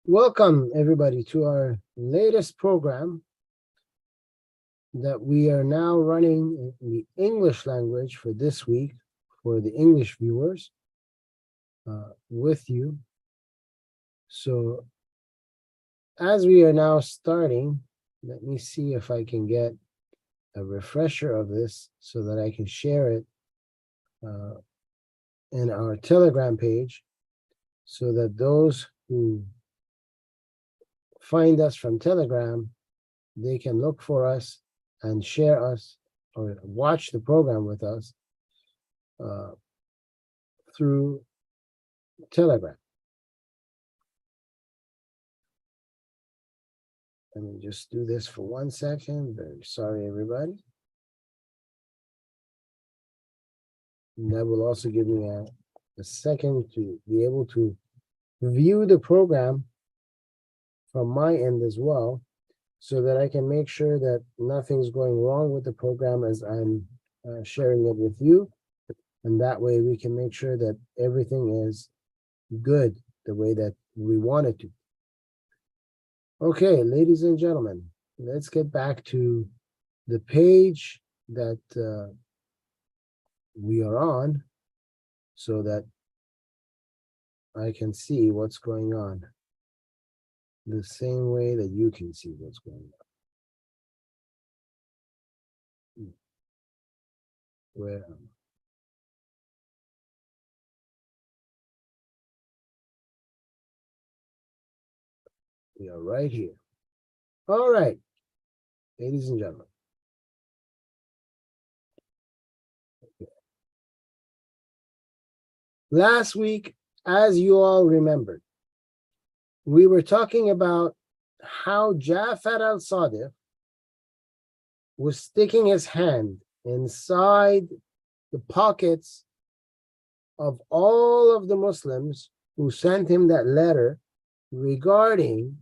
Welcome, everybody, to our latest program that we are now running in the English language for this week for the English viewers with you. So as we are now starting, let me see if I can get a refresher of this so that I can share it in our Telegram page so that those who find us from Telegram, they can look for us and share us or watch the program with us through Telegram. Let me just do this for 1 second. Very sorry, everybody. And that will also give me a second to be able to view the program from my end as well, so that I can make sure that nothing's going wrong with the program as I'm sharing it with you. And that way we can make sure that everything is good the way that we want it to. Okay, ladies and gentlemen, let's get back to the page that we are on so that I can see what's going on the same way that you can see what's going on. Where am I? We are right here. All right, ladies and gentlemen. Okay. Last week, as you all remembered, we were talking about how Jafar As-Sadiq was sticking his hand inside the pockets of all of the Muslims who sent him that letter regarding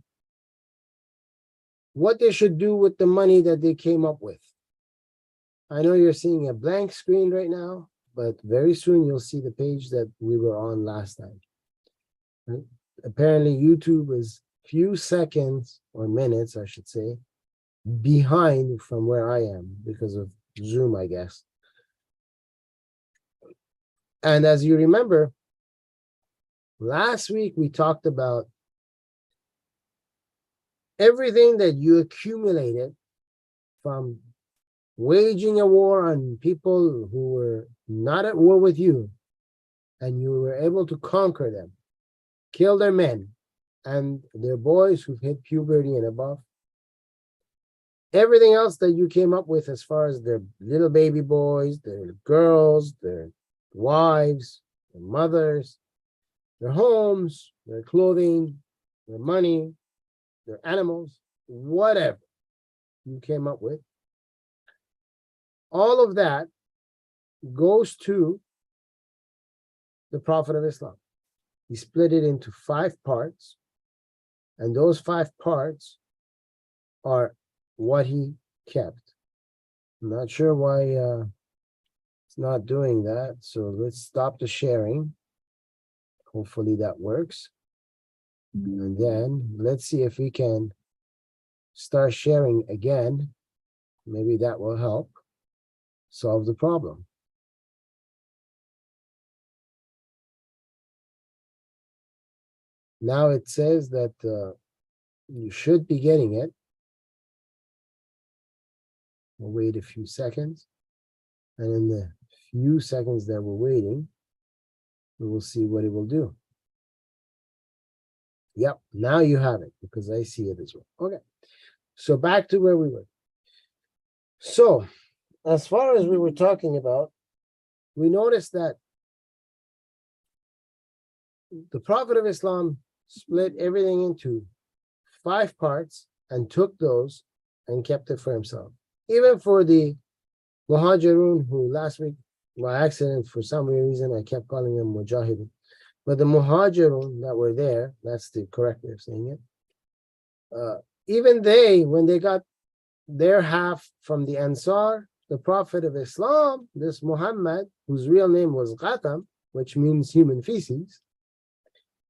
what they should do with the money that they came up with. I know you're seeing a blank screen right now, but very soon you'll see the page that we were on last time. Right? Apparently YouTube is few seconds or minutes, I should say, behind from where I am because of Zoom, I guess. And as you remember, last week we talked about everything that you accumulated from waging a war on people who were not at war with you, and you were able to conquer them, kill their men and their boys who've hit puberty and above. Everything else that you came up with as far as their little baby boys, their girls, their wives, their mothers, their homes, their clothing, their money, their animals, whatever you came up with, all of that goes to the Prophet of Islam. He split it into 5 parts, and those 5 parts are what he kept. I'm not sure why it's not doing that, so let's stop the sharing. Hopefully that works. And then let's see if we can start sharing again. Maybe that will help solve the problem. Now it says that you should be getting it. We'll wait a few seconds. And in the few seconds that we're waiting, we will see what it will do. Yep, now you have it because I see it as well. Okay, so back to where we were. So as far as we were talking about, we noticed that the Prophet of Islam split everything into 5 parts and took those and kept it for himself. Even for the Muhajirun, who last week, by accident, for some reason, I kept calling them Mujahideen. But the Muhajirun that were there, that's the correct way of saying it, even they, when they got their half from the Ansar, the Prophet of Islam, this Muhammad, whose real name was Ghatam, which means human feces,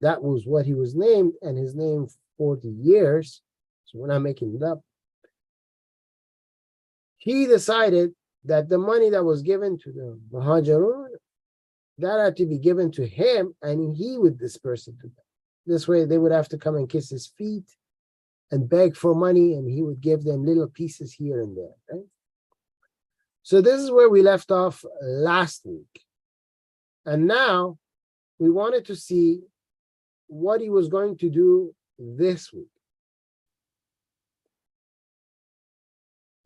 that was what he was named, and his name 40 years, so we're not making it up, he decided that the money that was given to the Muhajirun, that had to be given to him, and he would disperse it to them. This way they would have to come and kiss his feet and beg for money, and he would give them little pieces here and there, right? So this is where we left off last week. And now we wanted to see what he was going to do this week.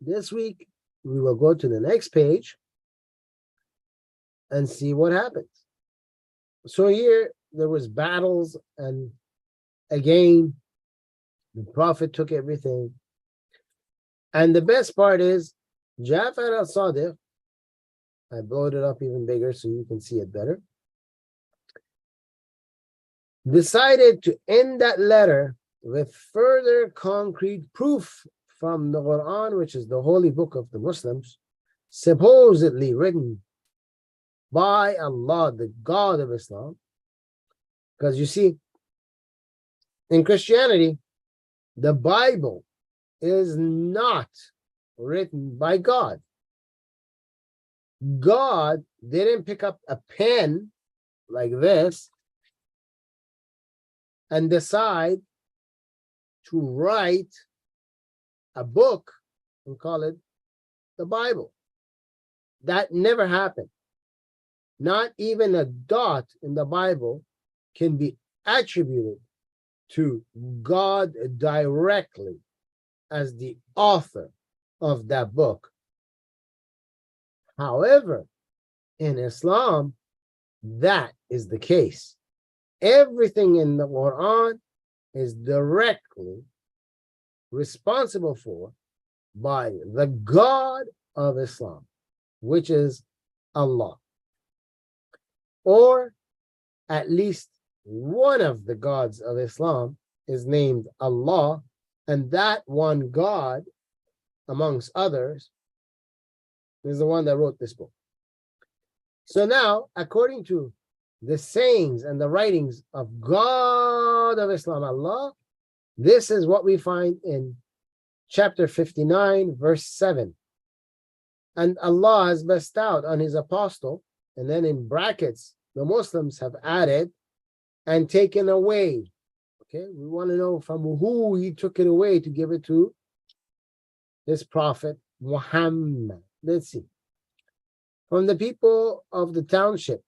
This week, we will go to the next page and see what happens. So here, there was battles, and again, the Prophet took everything. And the best part is, Jafar As-Sadiq, I blowed it up even bigger so you can see it better, decided to end that letter with further concrete proof from the Quran, which is the holy book of the Muslims, supposedly written by Allah, the God of Islam. Because you see, in Christianity, the Bible is not written by God. God didn't pick up a pen like this and decide to write a book and call it the Bible. That never happened. Not even a dot in the Bible can be attributed to God directly as the author of that book. However, in Islam, that is the case. Everything in the Quran is directly responsible for by the God of Islam, which is Allah. Or at least one of the gods of Islam is named Allah, and that one God, amongst others, is the one that wrote this book. So now, according to the sayings and the writings of God of Islam, Allah, this is what we find in chapter 59, verse 7. And Allah has bestowed on his apostle, and then in brackets, the Muslims have added, and taken away. Okay, we want to know from who he took it away to give it to this prophet Muhammad. Let's see. From the people of the township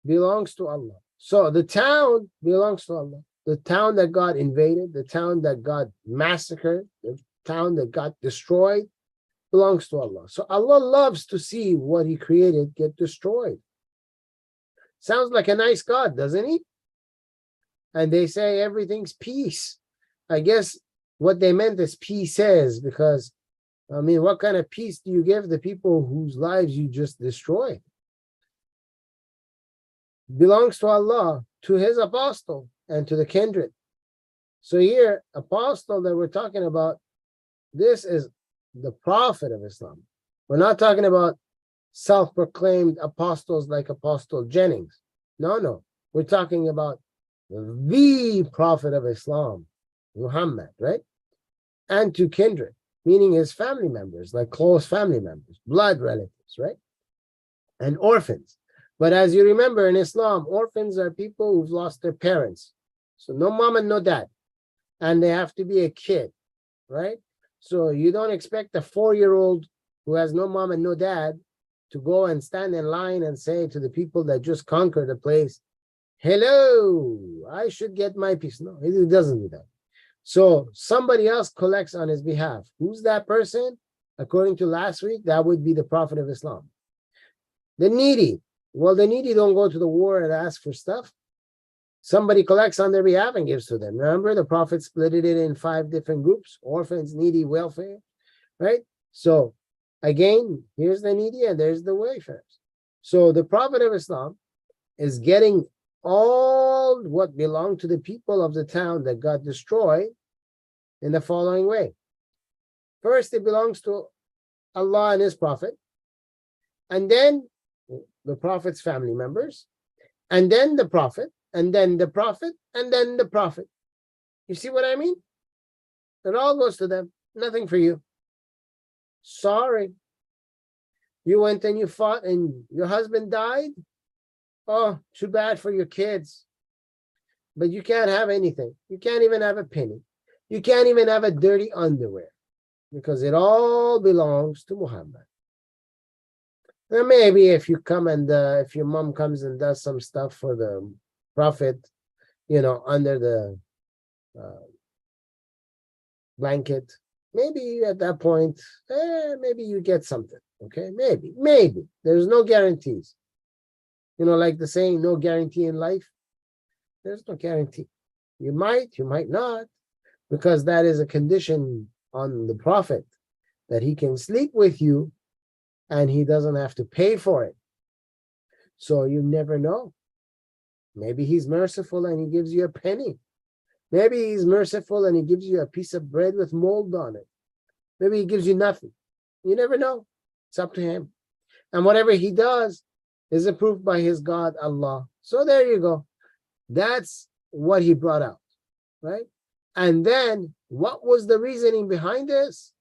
belongs to Allah. So the town belongs to Allah. The town that got invaded, the town that got massacred, the town that got destroyed belongs to Allah. So Allah loves to see what he created get destroyed. Sounds like a nice God, doesn't he? And they say everything's peace. I guess what they meant is pieces, because, I mean, what kind of peace do you give the people whose lives you just destroyed? Belongs to Allah, to his apostle, and to the kindred. So here, apostle that we're talking about, this is the prophet of Islam. We're not talking about self-proclaimed apostles like Apostle Jennings. No. We're talking about the prophet of Islam, Muhammad, right? And to kindred, meaning his family members, like close family members, blood relatives, right? And orphans. But as you remember, in Islam, orphans are people who've lost their parents. So no mom and no dad. And they have to be a kid, right? So you don't expect a 4-year-old who has no mom and no dad to go and stand in line and say to the people that just conquered the place, hello, I should get my piece. No, it doesn't do that. So somebody else collects on his behalf. Who's that person? According to last week, that would be the Prophet of Islam. The needy. Well, the needy don't go to the war and ask for stuff. Somebody collects on their behalf and gives to them. Remember, the Prophet split it in 5 different groups: orphans, needy, welfare, right? So again, here's the needy and there's the welfare. So the Prophet of Islam is getting all what belonged to the people of the town that got destroyed in the following way. First, it belongs to Allah and his Prophet, and then the Prophet's family members, and then the Prophet, and then the Prophet, and then the Prophet. You see what I mean? It all goes to them. Nothing for you. Sorry. You went and you fought and your husband died? Oh, too bad for your kids. But you can't have anything. You can't even have a penny. You can't even have a dirty underwear because it all belongs to Muhammad. And maybe if you come and if your mom comes and does some stuff for the Prophet, under the blanket, maybe at that point, maybe you get something. Okay, maybe. There's no guarantees. Like the saying, no guarantee in life. There's no guarantee. You might not, because that is a condition on the Prophet, that he can sleep with you and he doesn't have to pay for it. So you never know. Maybe he's merciful and he gives you a penny. Maybe he's merciful and he gives you a piece of bread with mold on it. Maybe he gives you nothing. You never know. It's up to him. And whatever he does is approved by his God, Allah. So there you go. That's what he brought out, right? And then what was the reasoning behind this?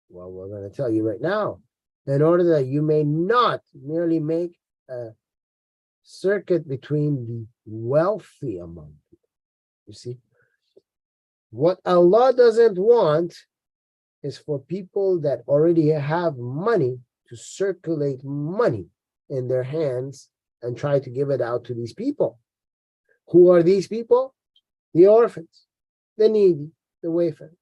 Well, we're going to tell you right now, in order that you may not merely make a circuit between the wealthy among people. You see, what Allah doesn't want is for people that already have money to circulate money in their hands and try to give it out to these people. Who are these people? The orphans, the needy, the wayfarers.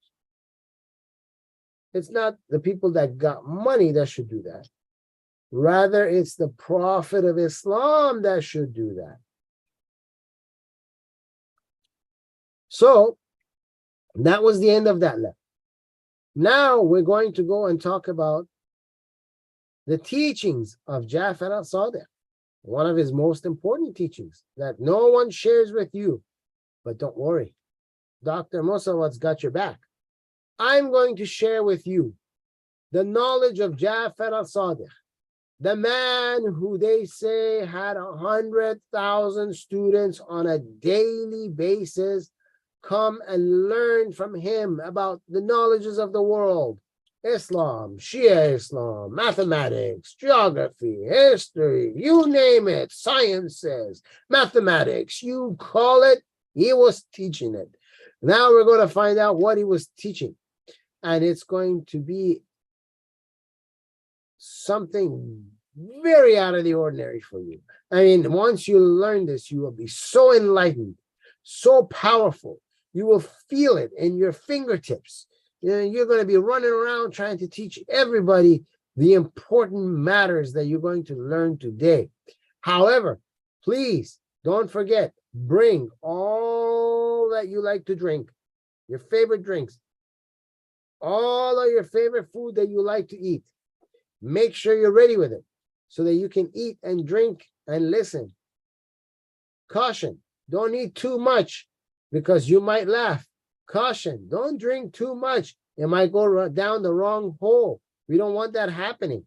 It's not the people that got money that should do that. Rather, it's the Prophet of Islam that should do that. So, that was the end of that letter. Now, we're going to go and talk about the teachings of Jafar As-Sadiq. One of his most important teachings that no one shares with you. But don't worry, Dr. Mossavat's got your back. I'm going to share with you the knowledge of Jafar As-Sadiq, the man who they say had 100,000 students on a daily basis come and learn from him about the knowledges of the world. Islam, Shia Islam, mathematics, geography, history, you name it, sciences, mathematics, you call it, he was teaching it. Now we're going to find out what he was teaching. And it's going to be something very out of the ordinary for you. I mean, once you learn this, you will be so enlightened, so powerful. You will feel it in your fingertips. You're going to be running around trying to teach everybody the important matters that you're going to learn today. However, please don't forget, bring all that you like to drink, your favorite drinks, all of your favorite food that you like to eat. Make sure you're ready with it so that you can eat and drink and listen. Caution, don't eat too much because you might laugh. Caution, don't drink too much. It might go down the wrong hole. We don't want that happening.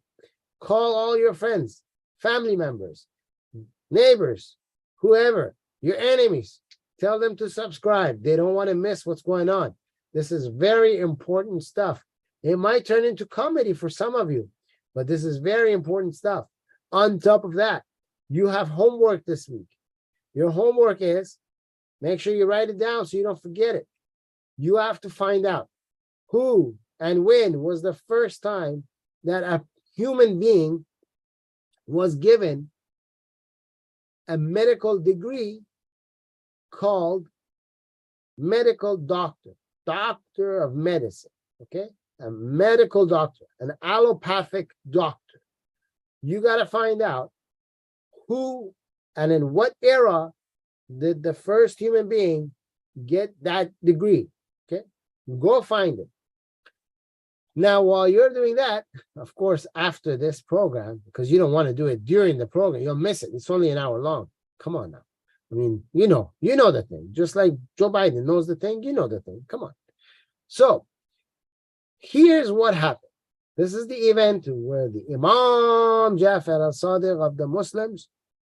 Call all your friends, family members, neighbors, whoever, your enemies. Tell them to subscribe. They don't want to miss what's going on. This is very important stuff. It might turn into comedy for some of you, but this is very important stuff. On top of that, you have homework this week. Your homework is, make sure you write it down so you don't forget it. You have to find out who and when was the first time that a human being was given a medical degree called medical doctor, doctor of medicine, okay? A medical doctor, an allopathic doctor. You got to find out who and in what era did the first human being get that degree. Okay, go find it. Now, while you're doing that, of course, after this program, because you don't want to do it during the program, you'll miss it. It's only an hour long. Come on now. I mean, you know the thing. Just like Joe Biden knows the thing, you know the thing. Come on. So, here's what happened. This is the event where the Imam Jafar As-Sadiq of the Muslims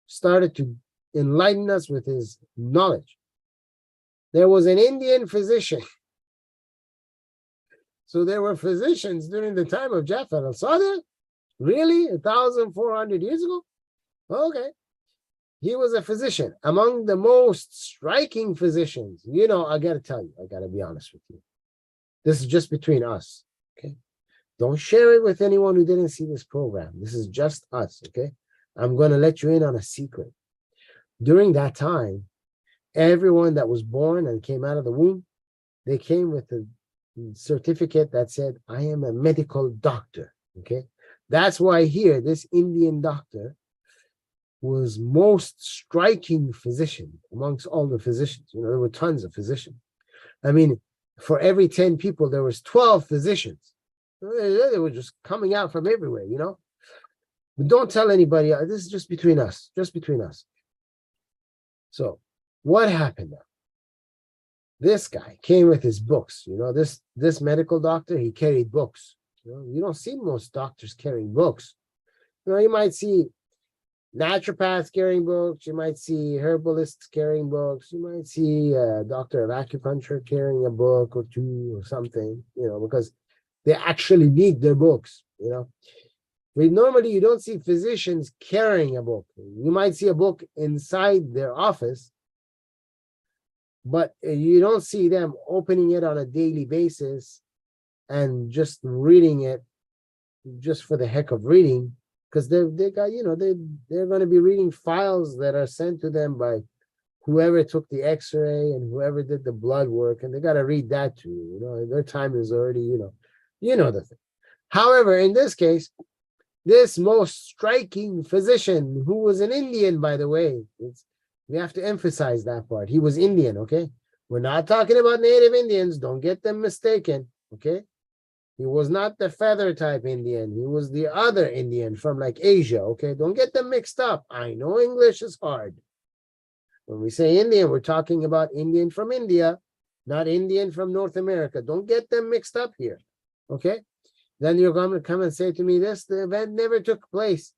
started to enlighten us with his knowledge. There was an Indian physician. So there were physicians during the time of Jafar As-Sadiq? Really? 1,400 years ago? Okay. He was a physician, among the most striking physicians. You know, I got to tell you, I got to be honest with you. This is just between us, okay? Don't share it with anyone who didn't see this program. This is just us, okay? I'm going to let you in on a secret. During that time, everyone that was born and came out of the womb, they came with a certificate that said, I am a medical doctor, okay? That's why here, this Indian doctor was most striking physician amongst all the physicians. You know, there were tons of physicians. I mean, for every 10 people, there was 12 physicians. They were just coming out from everywhere, you know. But don't tell anybody. This is just between us, just between us. So what happened now? This guy came with his books. You know, this medical doctor, he carried books. You know, you don't see most doctors carrying books. You know, you might see naturopaths carrying books. You might see herbalists carrying books. You might see a doctor of acupuncture carrying a book or two or something, you know, because they actually need their books, you know. But normally you don't see physicians carrying a book. You might see a book inside their office, but you don't see them opening it on a daily basis and just reading it just for the heck of reading, because they got, you know, they're going to be reading files that are sent to them by whoever took the x-ray and whoever did the blood work, and they got to read that too, you know. Their time is already, you know the thing. However, in this case, this most striking physician, who was an Indian, by the way, we have to emphasize that part. He was Indian, okay? We're not talking about native Indians. Don't get them mistaken, okay? He was not the feather type Indian. He was the other Indian from like Asia, okay? Don't get them mixed up. I know English is hard. When we say Indian, we're talking about Indian from India, not Indian from North America. Don't get them mixed up here, okay? Then you're going to come and say to me, the event never took place.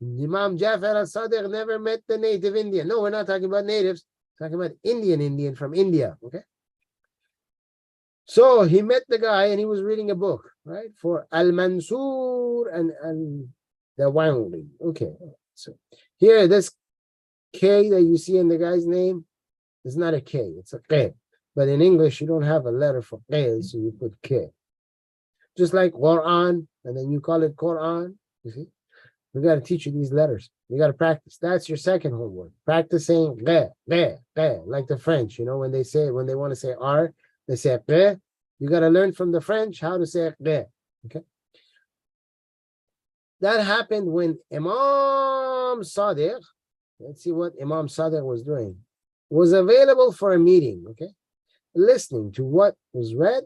Imam Jafar As-Sadiq never met the native Indian. No, we're not talking about natives. We're talking about Indian from India, okay? So he met the guy and he was reading a book, right? For Al-Mansur and the Wangli. Okay, so here, this K that you see in the guy's name is not a K, it's a K. But in English, you don't have a letter for K, so you put K. Just like Quran, and then you call it Quran, you see? We got to teach you these letters. You got to practice. That's your second homework. Practice saying re, like the French, you know, when they want to say R, they say re. You got to learn from the French how to say re, okay? That happened when Imam Sadiq, let's see what Imam Sadiq was doing, was available for a meeting, okay? Listening to what was read.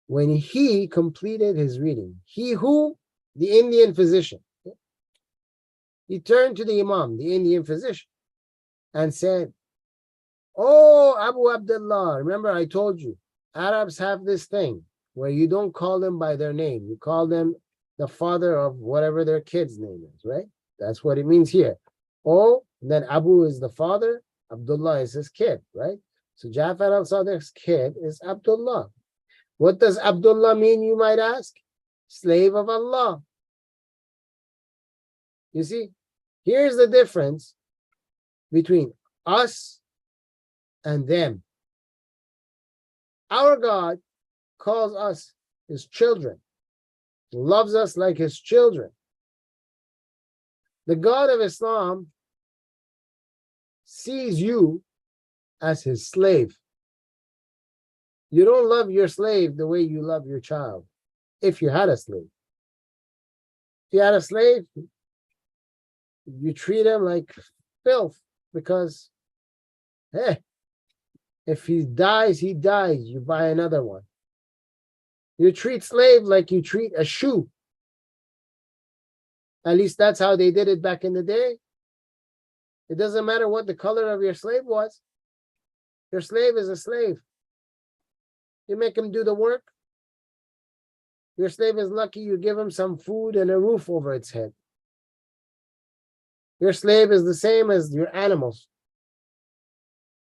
When he completed his reading, he who? The Indian physician. Okay? He turned to the Imam, the Indian physician, and said, oh, Abu Abdullah, remember I told you, Arabs have this thing where you don't call them by their name. You call them the father of whatever their kid's name is, right? That's what it means here. Oh, then Abu is the father, Abdullah is his kid, right? So Jafar al-Sadiq's kid is Abdullah. What does Abdullah mean, you might ask? Slave of Allah. You see, here's the difference between us and them. Our God calls us his children, loves us like his children. The God of Islam sees you as his slave. You don't love your slave the way you love your child, if you had a slave. If you had a slave, you treat him like filth because, hey, if he dies, he dies. You buy another one. You treat slave like you treat a shoe. At least that's how they did it back in the day. It doesn't matter what the color of your slave was. Your slave is a slave. You make him do the work. Your slave is lucky you give him some food and a roof over its head. Your slave is the same as your animals.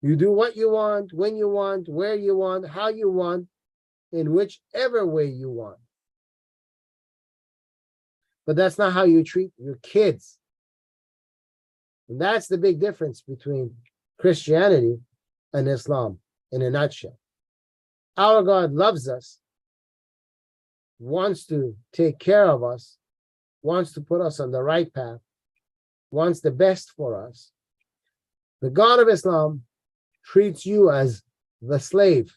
You do what you want, when you want, where you want, how you want, in whichever way you want. But that's not how you treat your kids. And that's the big difference between Christianity and Islam in a nutshell. Our God loves us, wants to take care of us, wants to put us on the right path, wants the best for us. The God of Islam treats you as the slave.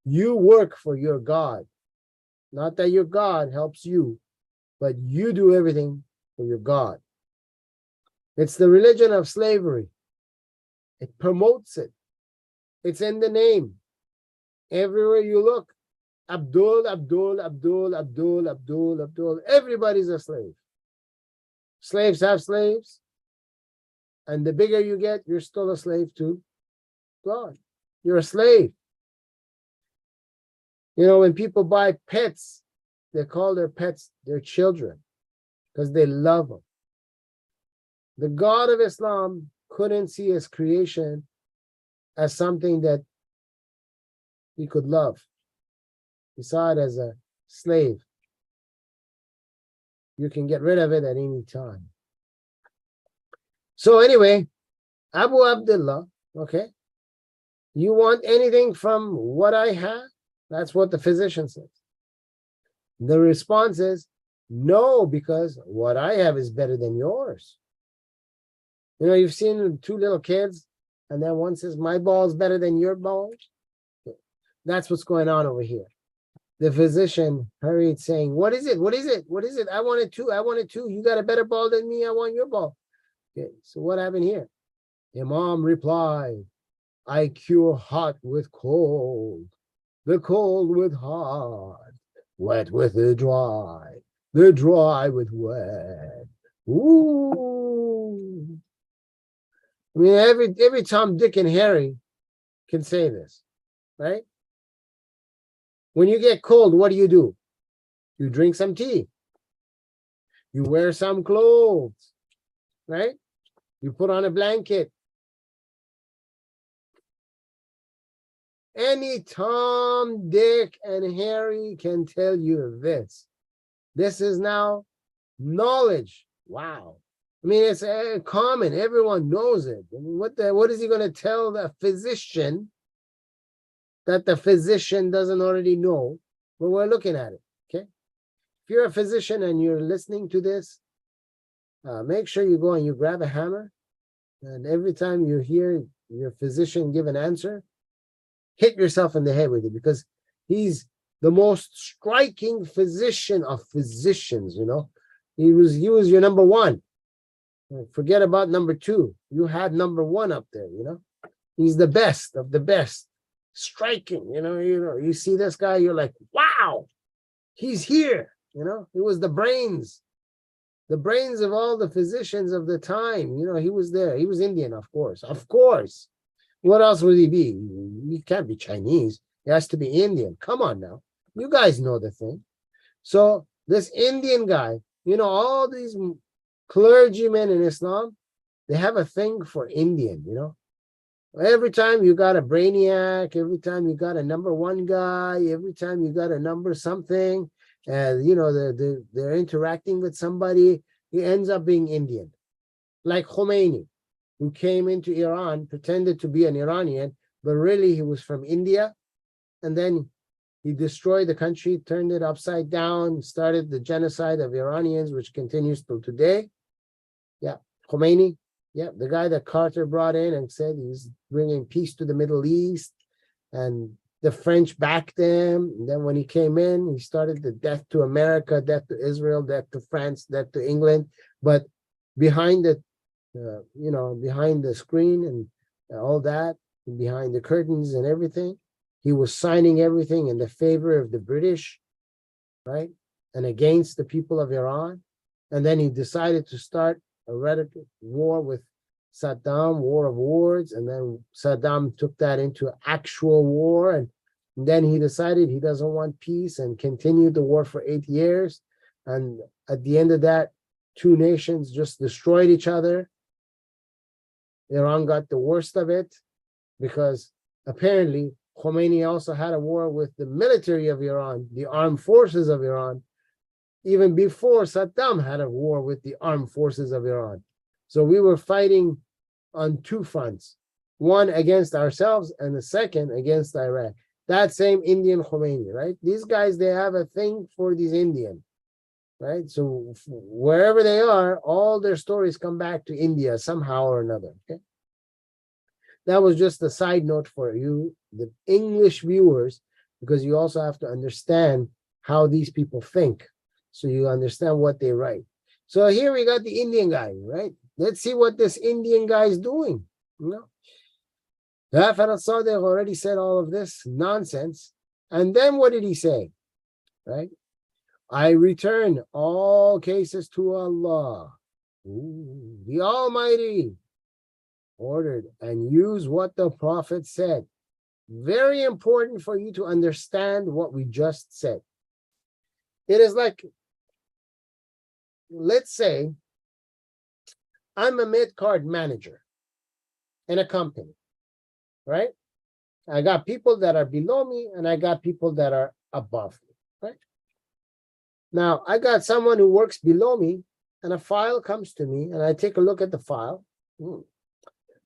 You work for your God. Not that your God helps you, but you do everything for your God. It's the religion of slavery. It promotes it. It's in the name. Everywhere you look, Abdul, Abdul, Abdul, Abdul, Abdul, Abdul. Everybody's a slave. Slaves have slaves. And the bigger you get, you're still a slave to God. You're a slave. You know, when people buy pets, they call their pets their children because they love them. The God of Islam couldn't see his creation as something that he could love. He saw it as a slave. You can get rid of it at any time. So anyway, Abu Abdullah, okay, you want anything from what I have? That's what the physician says. The response is, no, because what I have is better than yours. You know, you've seen two little kids, and then one says, my ball's better than your ball. That's what's going on over here. The physician hurried saying, what is it? What is it? What is it? I want it too. I want it too. You got a better ball than me. I want your ball. Okay, so what happened here? Imam replied, I cure hot with cold, the cold with hot, wet with the dry with wet. Ooh. I mean, every Tom, Dick, and Harry can say this, right? When you get cold, what do? You drink some tea. You wear some clothes, right? You put on a blanket. Any Tom, Dick, and Harry can tell you this. This is now knowledge. Wow. I mean, it's common. Everyone knows it. I mean, what is he going to tell the physician that the physician doesn't already know? Well, we're looking at it, okay? If you're a physician and you're listening to this, make sure you go and you grab a hammer, and every time you hear your physician give an answer, hit yourself in the head with it, because he's the most striking physician of physicians, you know. He was your number one. Forget about number two. You had number one up there, you know. He's the best of the best. Striking, you know, you see this guy, you're like, wow, he's here, you know. He was the brains of all the physicians of the time, you know. He was there. He was Indian, of course. What else would he be? He can't be Chinese. He has to be Indian. Come on now. You guys know the thing. So this Indian guy, you know, all these clergymen in Islam, they have a thing for Indian, you know. Every time you got a brainiac, every time you got a number one guy, every time you got a number something, and you know, they're interacting with somebody, he ends up being Indian. Like Khomeini, who came into Iran, pretended to be an Iranian, but really he was from India. And then he destroyed the country, turned it upside down, started the genocide of Iranians, which continues till today. Yeah, Khomeini. Yeah, the guy that Carter brought in and said he's bringing peace to the Middle East, and the French backed him. And then when he came in, he started the death to America, death to Israel, death to France, death to England. But behind the, behind the screen and all that, and behind the curtains and everything, he was signing everything in the favor of the British, right? And against the people of Iran. And then he decided to start a radical war with Saddam, war of words, and then Saddam took that into actual war, and then he decided he doesn't want peace and continued the war for 8 years, and at the end of that, two nations just destroyed each other, Iran got the worst of it because apparently Khomeini also had a war with the military of Iran, the armed forces of Iran, even before Saddam had a war with the armed forces of Iran. So we were fighting on two fronts, one against ourselves and the second against Iraq. That same Indian Khomeini, right? These guys, they have a thing for these Indian, right? So wherever they are, all their stories come back to India somehow or another, okay? That was just a side note for you, the English viewers, because you also have to understand how these people think, so you understand what they write. So here we got the Indian guy, right? Let's see what this Indian guy is doing. You know, Jafar As-Sadiq already said all of this nonsense. And then what did he say? Right? I return all cases to Allah, the Almighty, ordered, and use what the Prophet said. Very important for you to understand what we just said. It is like, let's say, I'm a mid-card manager in a company, right? I got people that are below me and I got people that are above me, right? Now, I got someone who works below me and a file comes to me and I take a look at the file and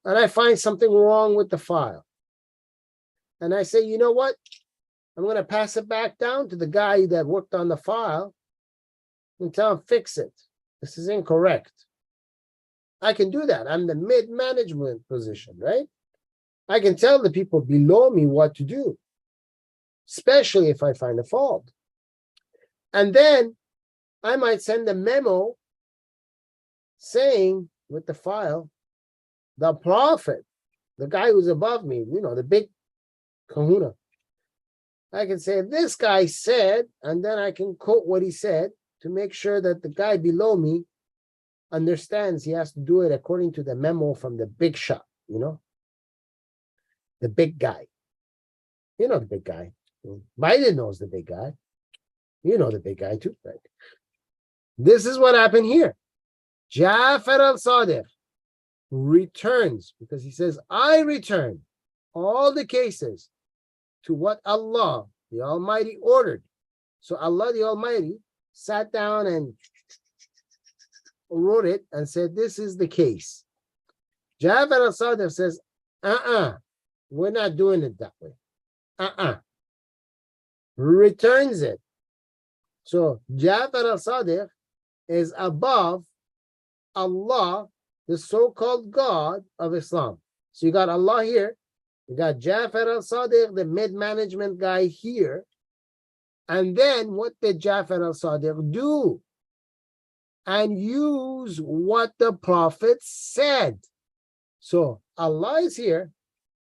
I find something wrong with the file. And I say, you know what? I'm going to pass it back down to the guy that worked on the file and tell him, fix it. This is incorrect. I can do that. I'm the mid-management position, right? I can tell the people below me what to do, especially if I find a fault. And then I might send a memo saying with the file, the Prophet, the guy who's above me, you know, the big kahuna. I can say, this guy said, and then I can quote what he said to make sure that the guy below me understands he has to do it according to the memo from the big shot, you know, the big guy. You know the big guy. Biden knows the big guy. You know the big guy too, right? This is what happened here. Jafar As-Sadiq returns because he says, I return all the cases to what Allah, the Almighty, ordered. So Allah, the Almighty, sat down and wrote it and said, this is the case. Jafar As-Sadiq says, we're not doing it that way. Returns it. So Jafar As-Sadiq is above Allah, the so-called God of Islam. So you got Allah here, you got Jafar As-Sadiq, the mid-management guy here. And then what did Jafar As-Sadiq do? And use what the Prophet said. So Allah is here,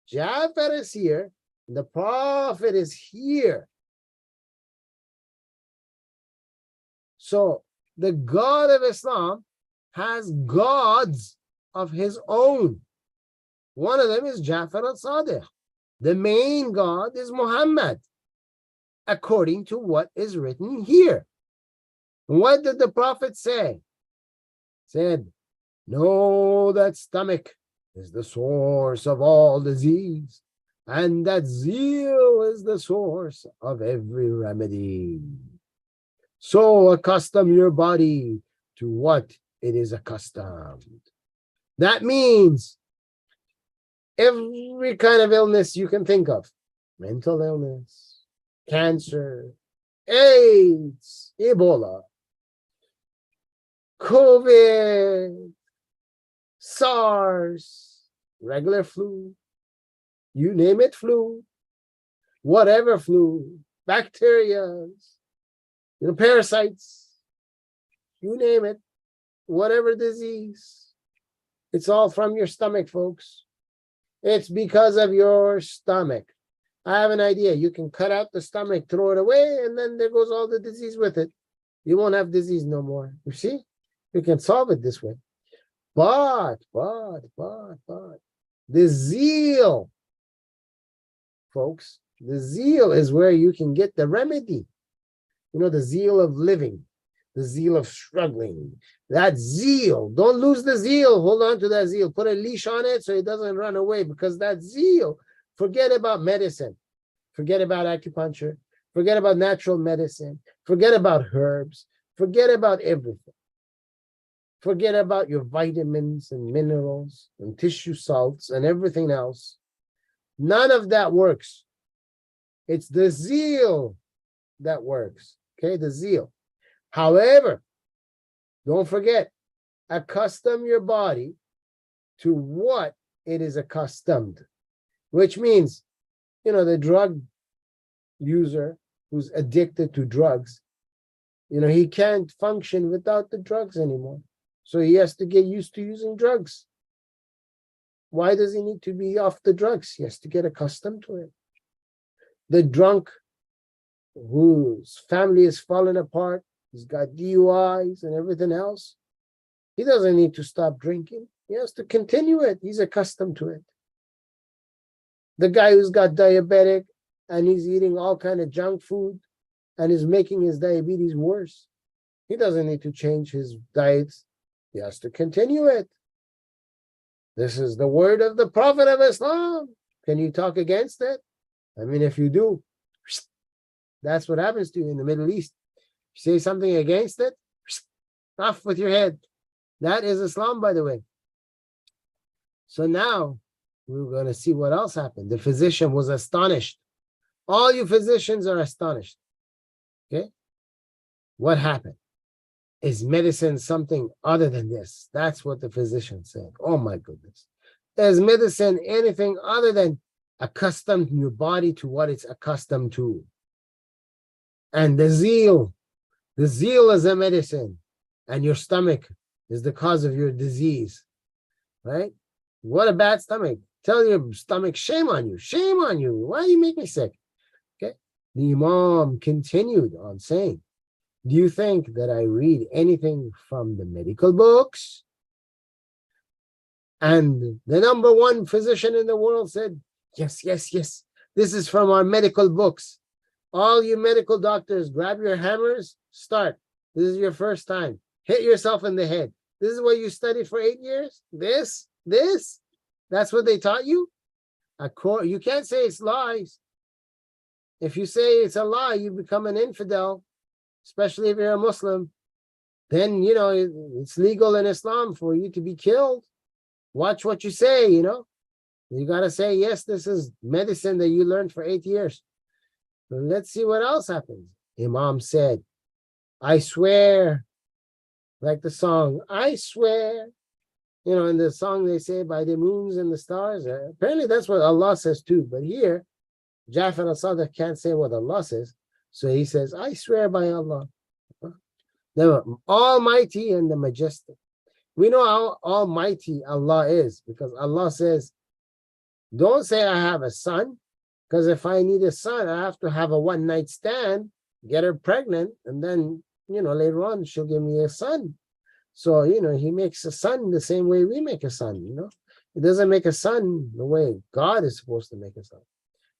Jafar is here, the Prophet is here. So the God of Islam has gods of his own. One of them is Jafar As-Sadiq. The main God is Muhammad, according to what is written here. What did the Prophet say? Said, know that stomach is the source of all disease, and that zeal is the source of every remedy. So accustom your body to what it is accustomed. That means every kind of illness you can think of, mental illness, cancer, AIDS, Ebola, COVID, SARS, regular flu, you name it, flu, whatever flu, bacteria, you know, parasites, you name it, whatever disease, it's all from your stomach, folks. It's because of your stomach. I have an idea. You can cut out the stomach, throw it away, and then there goes all the disease with it. You won't have disease no more. You see? You can solve it this way. But, the zeal, folks, the zeal is where you can get the remedy. You know, the zeal of living. the zeal of struggling. That zeal, don't lose the zeal. Hold on to that zeal. Put a leash on it so it doesn't run away, because that zeal, forget about medicine. Forget about acupuncture. Forget about natural medicine. Forget about herbs. Forget about everything. Forget about your vitamins and minerals and tissue salts and everything else. None of that works. It's the zeal that works. Okay, the zeal. However, don't forget, accustom your body to what it is accustomed, which means, the drug user who's addicted to drugs, he can't function without the drugs anymore. So he has to get used to using drugs. Why does he need to be off the drugs? He has to get accustomed to it. The drunk whose family is falling apart, he's got DUIs and everything else, he doesn't need to stop drinking. He has to continue it. He's accustomed to it. The guy who's got diabetic and he's eating all kind of junk food and is making his diabetes worse, he doesn't need to change his diet. He has to continue it. This is the word of the Prophet of Islam. Can you talk against it? I mean, if you do, that's what happens to you in the Middle East. You say something against it, off with your head. That is Islam, by the way. So now we're going to see what else happened. The physician was astonished. All you physicians are astonished. Okay? What happened? Is medicine something other than this? That's what the physician said. Oh my goodness. Is medicine anything other than accustom your body to what it's accustomed to? And the zeal is a medicine, and your stomach is the cause of your disease, right? What a bad stomach. Tell your stomach, shame on you, shame on you. Why do you make me sick? Okay. The Imam continued on saying, do you think that I read anything from the medical books? And the number one physician in the world said, yes, yes, yes. This is from our medical books. All you medical doctors, grab your hammers, start. This is your first time. Hit yourself in the head. This is what you studied for 8 years? This? That's what they taught you? You can't say it's lies. If you say it's a lie, you become an infidel, especially if you're a Muslim. Then, it's legal in Islam for you to be killed. Watch what you say, You got to say, yes, this is medicine that you learned for 8 years. But let's see what else happens. Imam said, I swear, like the song, I swear. In the song they say, by the moons and the stars. Apparently that's what Allah says too. But here, Jafar As-Sadiq can't say what Allah says. So he says, I swear by Allah, the Almighty and the Majestic. We know how almighty Allah is, because Allah says, don't say I have a son, because if I need a son, I have to have a one-night stand, get her pregnant, and then, later on, she'll give me a son. So, he makes a son the same way we make a son, He doesn't make a son the way God is supposed to make a son.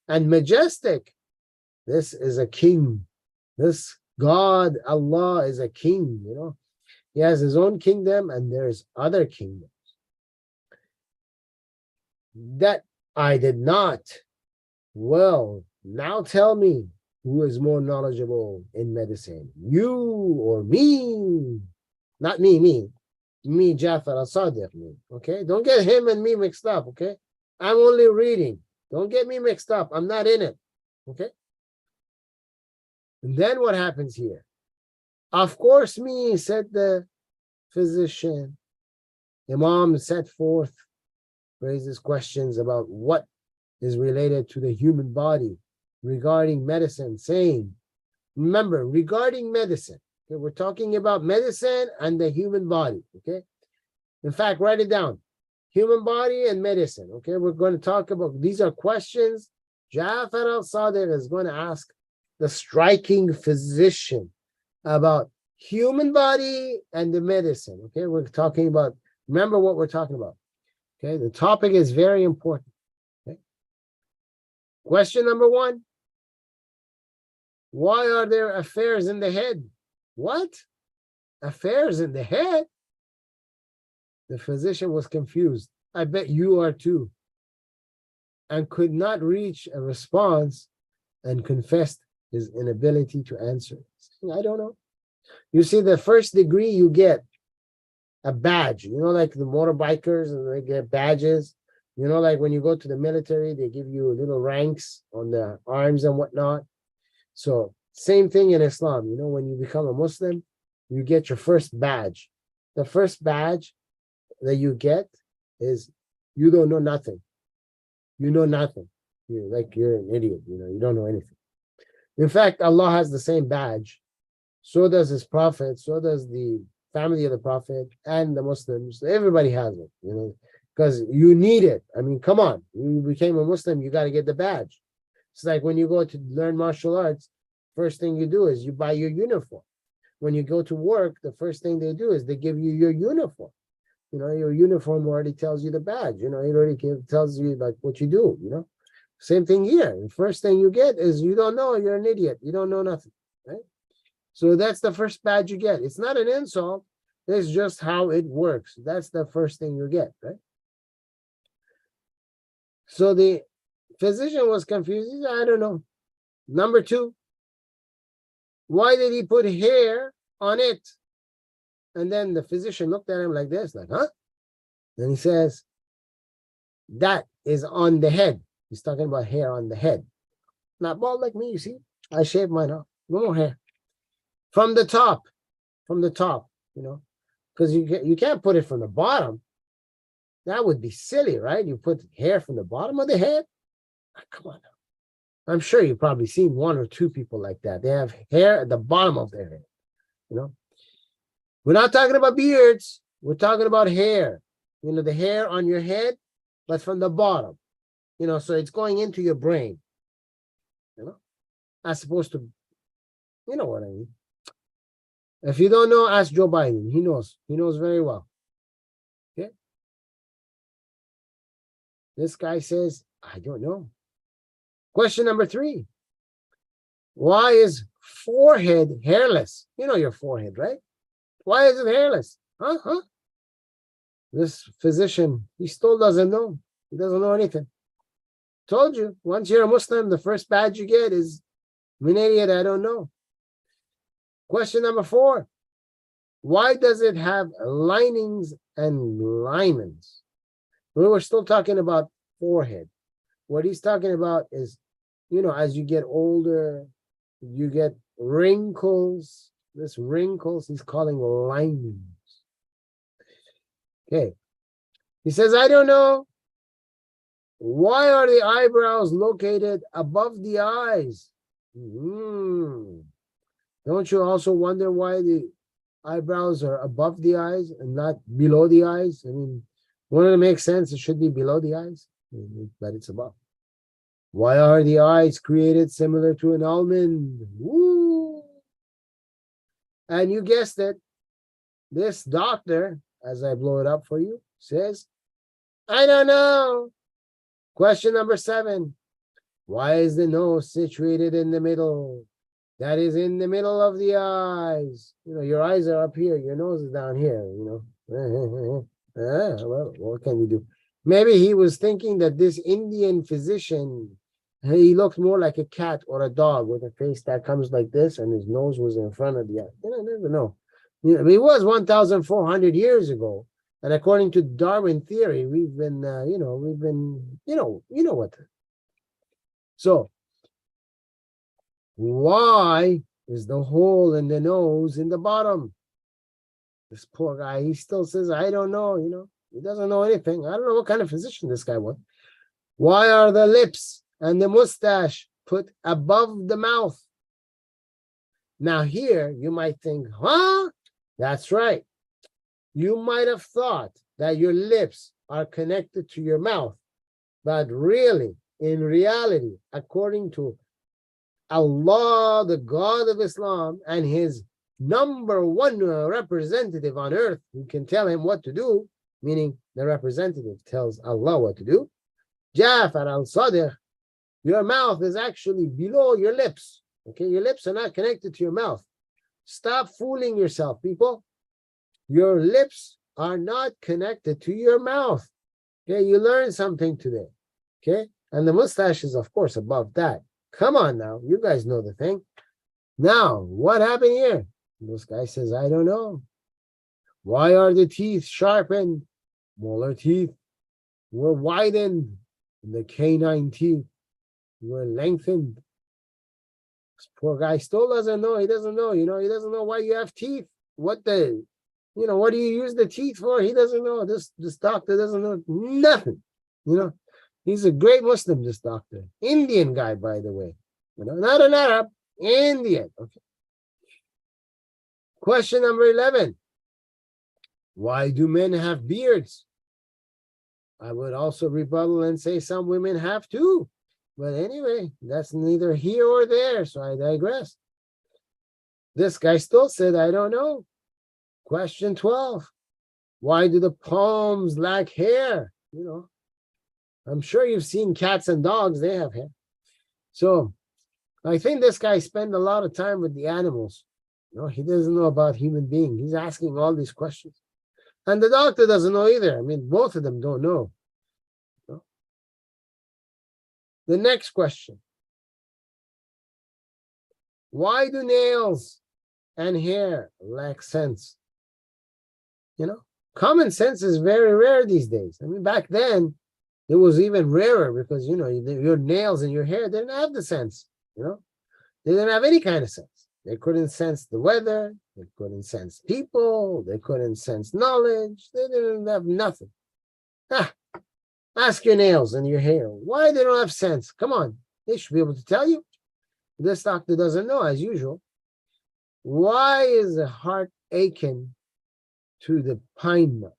And majestic, this is a king. This God, Allah, is a king, He has his own kingdom, and there's other kingdoms that I did not. Well, now tell me, who is more knowledgeable in medicine, you or me? Not me, Jafar As-Sadiq, okay? Don't get him and me mixed up, okay? I'm only reading. Don't get me mixed up. I'm not in it, okay? And then what happens here? Of course me, said the physician. Imam set forth, raises questions about what is related to the human body regarding medicine, saying, remember, regarding medicine, okay, we're talking about medicine and the human body, okay? In fact, write it down. Human body and medicine, okay? We're going to talk about, these are questions Jafar As-Sadiq is going to ask the striking physician about human body and the medicine, okay? We're talking about, remember what we're talking about, okay? The topic is very important, okay? Question number 1, why are there affairs in the head? What? affairs in the head? The physician was confused. I bet you are too. And could not reach a response and confessed his inability to answer. I don't know. You see, the first degree you get a badge, like the motorbikers and they get badges, like when you go to the military, they give you little ranks on the arms and whatnot. So same thing in Islam, when you become a Muslim, you get your first badge. The first badge that you get is you don't know nothing. You know nothing. You're an idiot, you don't know anything. In fact, Allah has the same badge. So does his prophet, so does the family of the prophet and the Muslims. Everybody has it, because you need it. I mean, come on. You became a Muslim, you got to get the badge. It's like when you go to learn martial arts, first thing you do is you buy your uniform. When you go to work, the first thing they do is they give you your uniform. Your uniform already tells you the badge. It already tells you like what you do. Same thing here. The first thing you get is you don't know. You're an idiot. You don't know nothing, right? So that's the first badge you get. It's not an insult. It's just how it works. That's the first thing you get, right? So the physician was confused. He said, I don't know. Number two, why did he put hair on it? And then the physician looked at him like this, like, huh? Then he says, that is on the head. He's talking about hair on the head. Not bald like me, you see. I shaved mine off. No more hair. From the top, because you can't put it from the bottom. That would be silly, right? You put hair from the bottom of the head? Come on now. I'm sure you've probably seen one or two people like that. They have hair at the bottom of their head, We're not talking about beards. We're talking about hair. The hair on your head, but from the bottom. So it's going into your brain. As opposed to, you know what I mean. If you don't know, ask Joe Biden. He knows. He knows very well. Okay? This guy says, I don't know. Question number 3. Why is forehead hairless? You know your forehead, right? Why is it hairless? Huh? This physician, he still doesn't know. He doesn't know anything. Told you, once you're a Muslim, the first badge you get is, I'm an idiot, I don't know. Question number 4. Why does it have linings and limens? We were still talking about forehead. What he's talking about is, as you get older, you get wrinkles. This wrinkles, he's calling linings. Okay. He says, I don't know. Why are the eyebrows located above the eyes? Don't you also wonder why the eyebrows are above the eyes and not below the eyes? I mean, wouldn't it make sense? It should be below the eyes, but it's above. Why are the eyes created similar to an almond? Woo! And you guessed it. This doctor, as I blow it up for you, says, I don't know. Question number 7. Why is the nose situated in the middle? That is in the middle of the eyes. Your eyes are up here. Your nose is down here, Well, what can we do? Maybe he was thinking that this Indian physician, he looked more like a cat or a dog with a face that comes like this, and his nose was in front of the eye. I never know. It was 1,400 years ago, and according to Darwin theory, we've been, what. So, why is the hole in the nose in the bottom? This poor guy, he still says, I don't know, He doesn't know anything. I don't know what kind of physician this guy was. Why are the lips and the mustache put above the mouth? Now here, you might think, huh? That's right. You might have thought that your lips are connected to your mouth, but really, in reality, according to Allah, the God of Islam, and his number 1 representative on earth who can tell him what to do, meaning the representative tells Allah what to do, Jafar As-Sadiq, your mouth is actually below your lips. Okay, your lips are not connected to your mouth. Stop fooling yourself, people. Your lips are not connected to your mouth. Okay, you learned something today. Okay, and the mustache is, of course, above that. Come on now, you guys know the thing. Now, what happened here? This guy says, I don't know. Why are the teeth sharpened? Molar teeth were widened. The canine teeth were lengthened. This poor guy still doesn't know. He doesn't know, he doesn't know why you have teeth. What do you use the teeth for? He doesn't know. This doctor doesn't know nothing. He's a great Muslim, this doctor. Indian guy, by the way. Not an Arab, Indian. Okay. Question number 11. Why do men have beards? I would also rebuttal and say some women have too. But anyway, that's neither here or there, so I digress. This guy still said, I don't know. Question 12. Why do the palms lack hair? I'm sure you've seen cats and dogs, they have hair. So I think this guy spent a lot of time with the animals. He doesn't know about human beings. He's asking all these questions. And the doctor doesn't know either. I mean, both of them don't know. The next question. Why do nails and hair lack sense? Common sense is very rare these days. I mean, back then, it was even rarer because, your nails and your hair didn't have the sense, They didn't have any kind of sense. They couldn't sense the weather. They couldn't sense people. They couldn't sense knowledge. They didn't have nothing. Ask your nails and your hair why they don't have sense. Come on. They should be able to tell you. This doctor doesn't know, as usual. Why is the heart aching to the pine nut?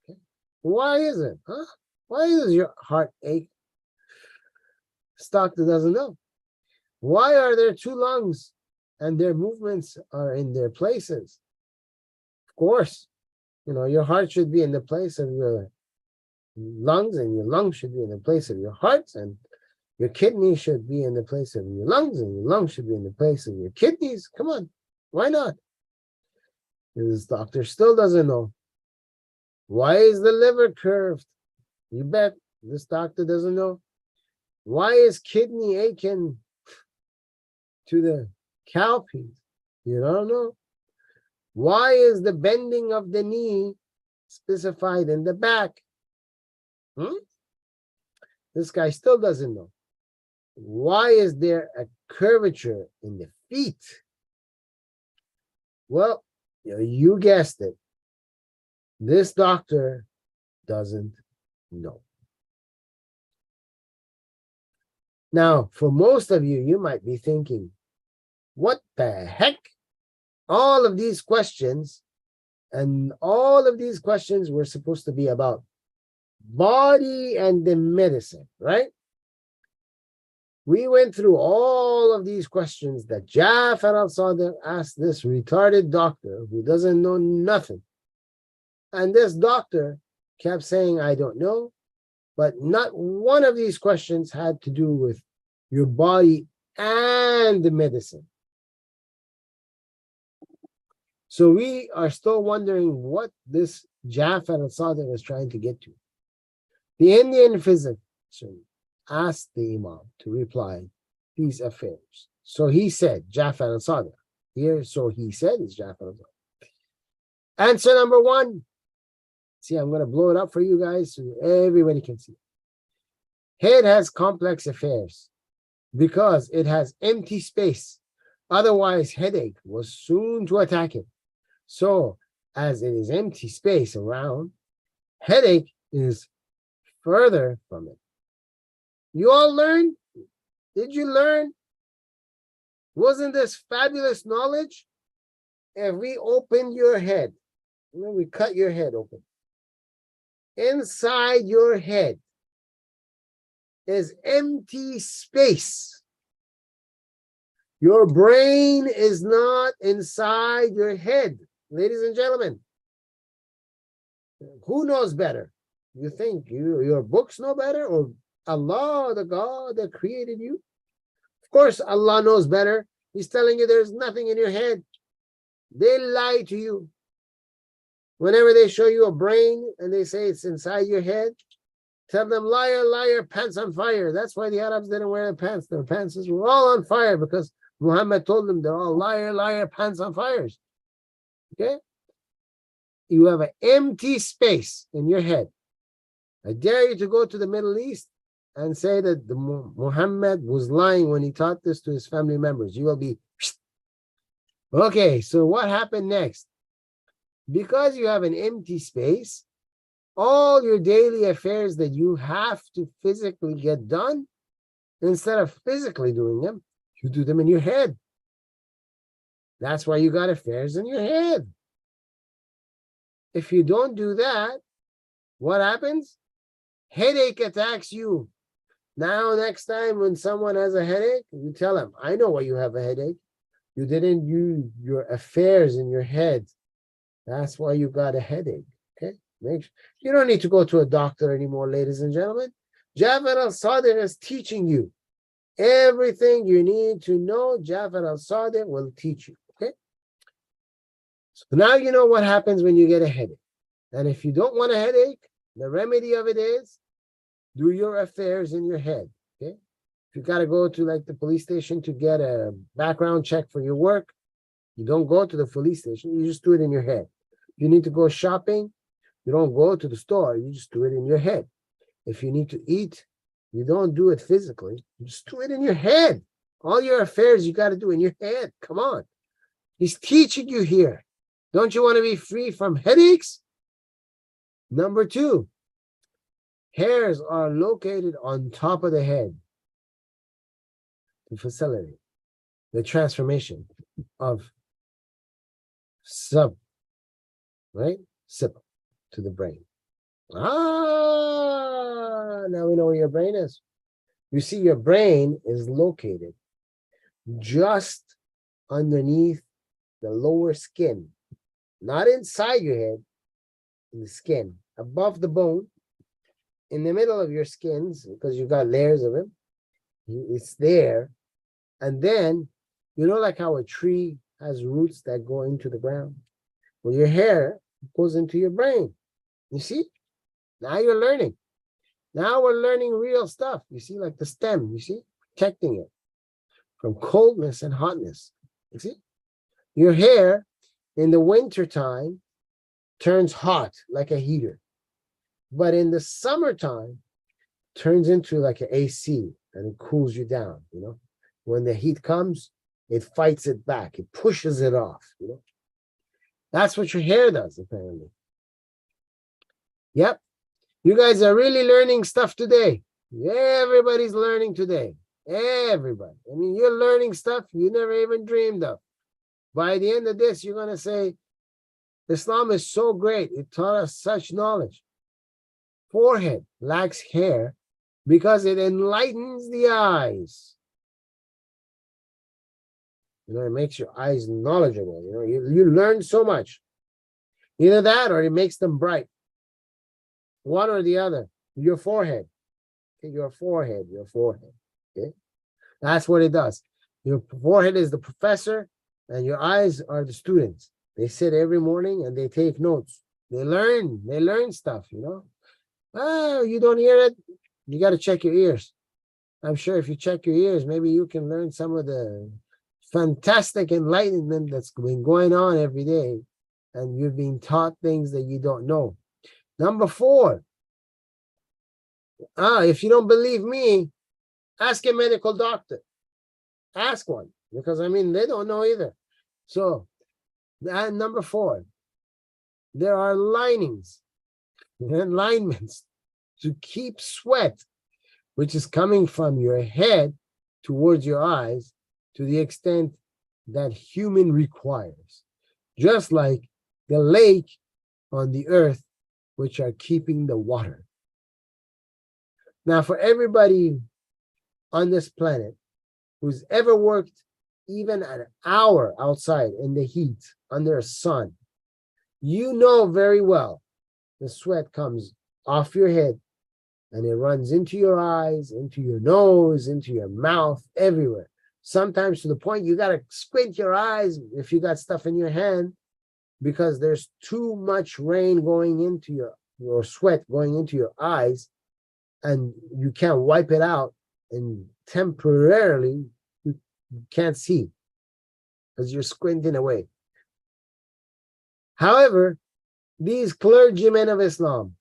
Okay. Why is it? Why does your heart ache? This doctor doesn't know. Why are there two lungs and their movements are in their places? Of course, your heart should be in the place of your lungs, and your lungs should be in the place of your heart, and your kidney should be in the place of your lungs, and your lungs should be in the place of your kidneys. Come on, why not? This doctor still doesn't know. Why is the liver curved? You bet this doctor doesn't know. Why is kidney aching to the cowpeas? You don't know. Why is the bending of the knee specified in the back? This guy still doesn't know. Why is there a curvature in the feet? Well, you guessed it. This doctor doesn't know. Now, for most of you, you might be thinking, what the heck? All of these questions were supposed to be about body and the medicine, right? We went through all of these questions that Jafar As-Sadiq asked this retarded doctor who doesn't know nothing. And this doctor kept saying, I don't know, but not one of these questions had to do with your body and the medicine. So we are still wondering what this Jafar As-Sadiq is trying to get to. The Indian physician asked the Imam to reply these affairs. So he said, Jafar As-Sadiq. Here, so he said is Jafar As-Sadiq. Answer number 1. See, I'm going to blow it up for you guys so everybody can see. Head has complex affairs because it has empty space. Otherwise, headache was soon to attack it. So, as it is empty space around, headache is further from it. You all learned? Did you learn? Wasn't this fabulous knowledge? If we open your head, we cut your head open. Inside your head is empty space. Your brain is not inside your head, ladies and gentlemen. Who knows better? You think your books know better, or Allah, the God that created you? Of course, Allah knows better. He's telling you there's nothing in your head. They lie to you. Whenever they show you a brain and they say it's inside your head, tell them, liar, liar, pants on fire. That's why the Arabs didn't wear their pants. Their pants were all on fire because Muhammad told them they're all liar, liar, pants on fires. Okay? You have an empty space in your head. I dare you to go to the Middle East and say that Muhammad was lying when he taught this to his family members. You will be, okay, so what happened next? Because you have an empty space, all your daily affairs that you have to physically get done, instead of physically doing them, you do them in your head. That's why you got affairs in your head. If you don't do that, what happens? Headache attacks you. Now, next time when someone has a headache, you tell them, I know why you have a headache. You didn't use your affairs in your head. That's why you got a headache. Okay? You don't need to go to a doctor anymore, ladies and gentlemen. Jafar As-Sadiq is teaching you. Everything you need to know, Jafar As-Sadiq will teach you. Okay? So now you know what happens when you get a headache. And if you don't want a headache, the remedy of it is do your affairs in your head. Okay? If you got to go to like the police station to get a background check for your work, you don't go to the police station, you just do it in your head. If you need to go shopping, you don't go to the store, you just do it in your head. If you need to eat, you don't do it physically, you just do it in your head. All your affairs you got to do in your head. Come on. He's teaching you here. Don't you want to be free from headaches? Number 2, hairs are located on top of the head to facilitate the transformation of sub, right? Sip to the brain. Now we know where your brain is. You see, your brain is located just underneath the lower skin, not inside your head, in the skin, above the bone, in the middle of your skins, because you've got layers of it. It's there. And then, you know, like how a tree has roots that go into the ground? Well, your hair goes into your brain. You see? Now you're learning. Now we're learning real stuff. You see, like the stem, you see? Protecting it from coldness and hotness. You see? Your hair in the wintertime turns hot like a heater. But in the summertime, turns into like an AC and it cools you down, you know? When the heat comes, it fights it back. It pushes it off, you know? That's what your hair does, apparently. Yep. You guys are really learning stuff today. Everybody's learning today. Everybody. I mean, you're learning stuff you never even dreamed of. By the end of this, you're going to say, Islam is so great. It taught us such knowledge. Forehead lacks hair because it enlightens the eyes. You know, it makes your eyes knowledgeable. You know, you learn so much. Either that or it makes them bright. One or the other. Your forehead. Okay, your forehead. Okay? That's what it does. Your forehead is the professor and your eyes are the students. They sit every morning and they take notes. They learn stuff, you know. Oh, you don't hear it? You got to check your ears. I'm sure if you check your ears, maybe you can learn some of the fantastic enlightenment that's been going on every day. And you've been taught things that you don't know. Number 4. If you don't believe me, ask a medical doctor. Ask one. Because, I mean, they don't know either. So, and number 4, there are linings and alignments to keep sweat, which is coming from your head towards your eyes to the extent that human requires. Just like the lake on the earth, which are keeping the water. Now, for everybody on this planet who's ever worked even an hour outside in the heat under a sun, you know very well the sweat comes off your head and it runs into your eyes, into your nose, into your mouth, everywhere. Sometimes to the point you got to squint your eyes if you got stuff in your hand because there's too much rain going into your sweat going into your eyes, and you can't wipe it out, and temporarily you can't see because you're squinting away. However, these clergymen of Islam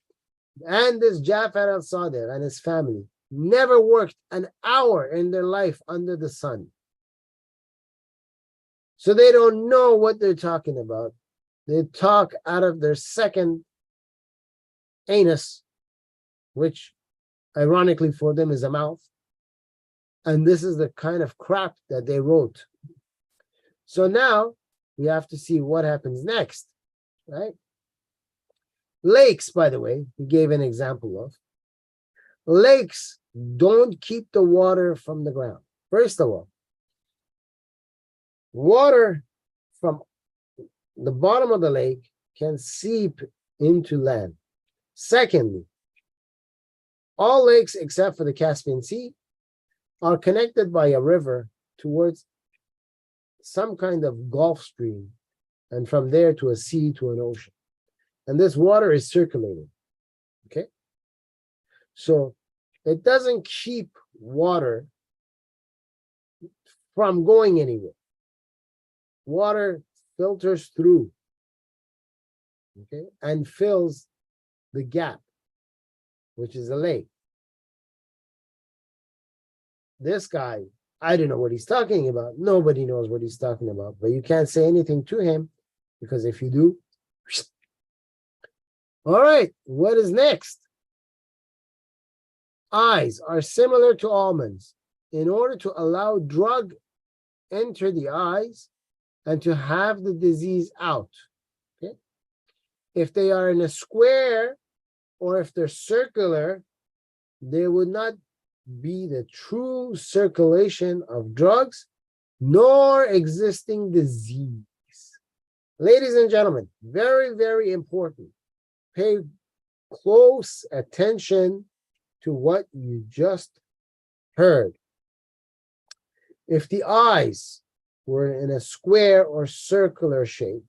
and this Jafar As-Sadiq and his family never worked an hour in their life under the sun. So they don't know what they're talking about. They talk out of their second anus, which ironically for them is a mouth. And this is the kind of crap that they wrote. So now we have to see what happens next, right? Lakes, by the way, he gave an example of. Lakes don't keep the water from the ground. First of all, water from the bottom of the lake can seep into land. Secondly, all lakes except for the Caspian Sea are connected by a river towards some kind of Gulf Stream, and from there to a sea, to an ocean. And this water is circulating, okay? So it doesn't keep water from going anywhere. Water filters through, okay, and fills the gap, which is a lake. This guy, I don't know what he's talking about. Nobody knows what he's talking about, but you can't say anything to him, because if you do, all right, what is next? Eyes are similar to almonds. In order to allow drug enter the eyes and to have the disease out, okay? If they are in a square or if they're circular, there would not be the true circulation of drugs nor existing disease. Ladies and gentlemen, very, very important. Pay close attention to what you just heard. If the eyes were in a square or circular shape,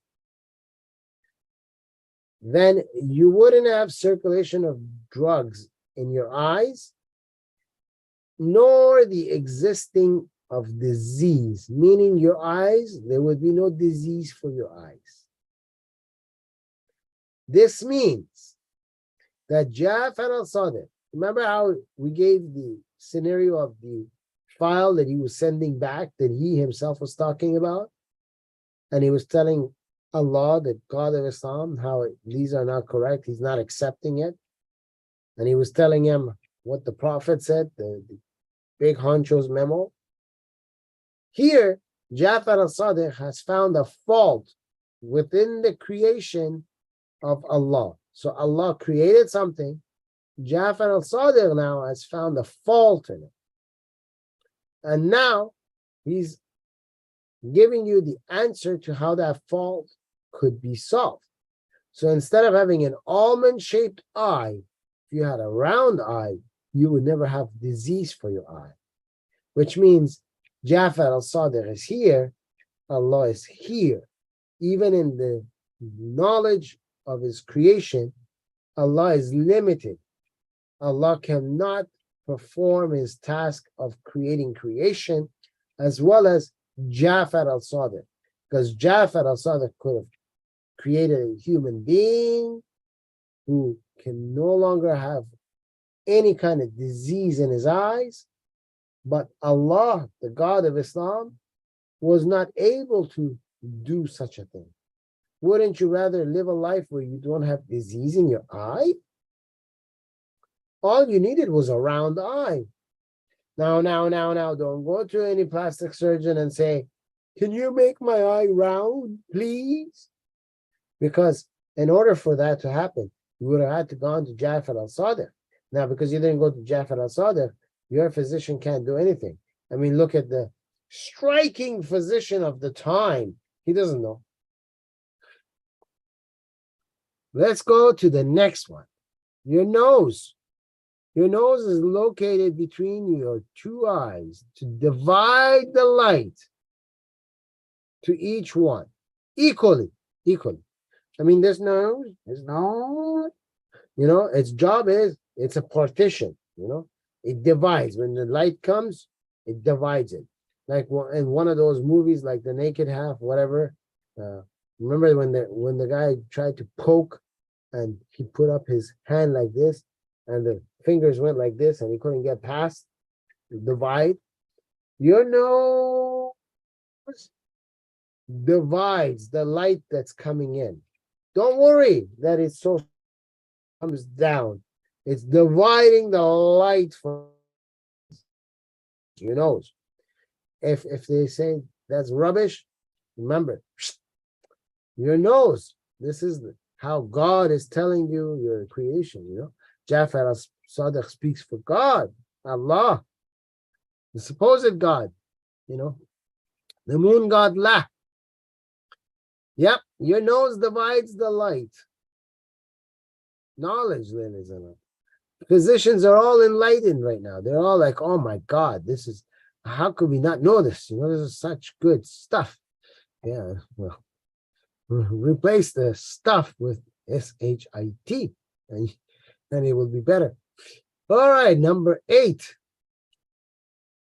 then you wouldn't have circulation of drugs in your eyes, nor the existing of disease, meaning your eyes, there would be no disease for your eyes. This means that Jafar As-Sadiq, remember how we gave the scenario of the file that he was sending back that he himself was talking about? And he was telling Allah, the God of Islam, how these are not correct. He's not accepting it. And he was telling him what the Prophet said, the big honcho's memo. Here, Jafar As-Sadiq has found a fault within the creation of Allah. So Allah created something. Jafar As-Sadiq now has found a fault in it. And now he's giving you the answer to how that fault could be solved. So instead of having an almond-shaped eye, if you had a round eye, you would never have disease for your eye. Which means Jafar As-Sadiq is here, Allah is here. Even in the knowledge of his creation, Allah is limited. Allah cannot perform his task of creating creation as well as Jafar As-Sadiq. Because Jafar As-Sadiq could have created a human being who can no longer have any kind of disease in his eyes, but Allah, the God of Islam, was not able to do such a thing. Wouldn't you rather live a life where you don't have disease in your eye? All you needed was a round eye. Now, don't go to any plastic surgeon and say, can you make my eye round, please? Because in order for that to happen, you would have had to go to Jafar As-Sadiq. Now, because you didn't go to Jafar As-Sadiq, your physician can't do anything. I mean, look at the striking physician of the time. He doesn't know. Let's go to the next one. Your nose. Your nose is located between your two eyes to divide the light to each one equally. I mean, this nose is not, its job is, it's a partition, it divides. When the light comes, it divides it. Like in one of those movies, like The Naked Half, whatever. Remember when the guy tried to poke and he put up his hand like this and the fingers went like this and he couldn't get past the divide? Your nose divides the light that's coming in. Don't worry that it so comes down. It's dividing the light from your nose. If they say that's rubbish, remember, your nose. This is how God is telling you your creation. Jafar As-Sadiq speaks for God, Allah, the supposed God. The moon god La. Yep, your nose divides the light. Knowledge, ladies and gentlemen. Physicians are all enlightened right now. They're all like, oh my God, how could we not know this? This is such good stuff. Yeah, well, replace the stuff with S-H-I-T and it will be better. All right, number 8.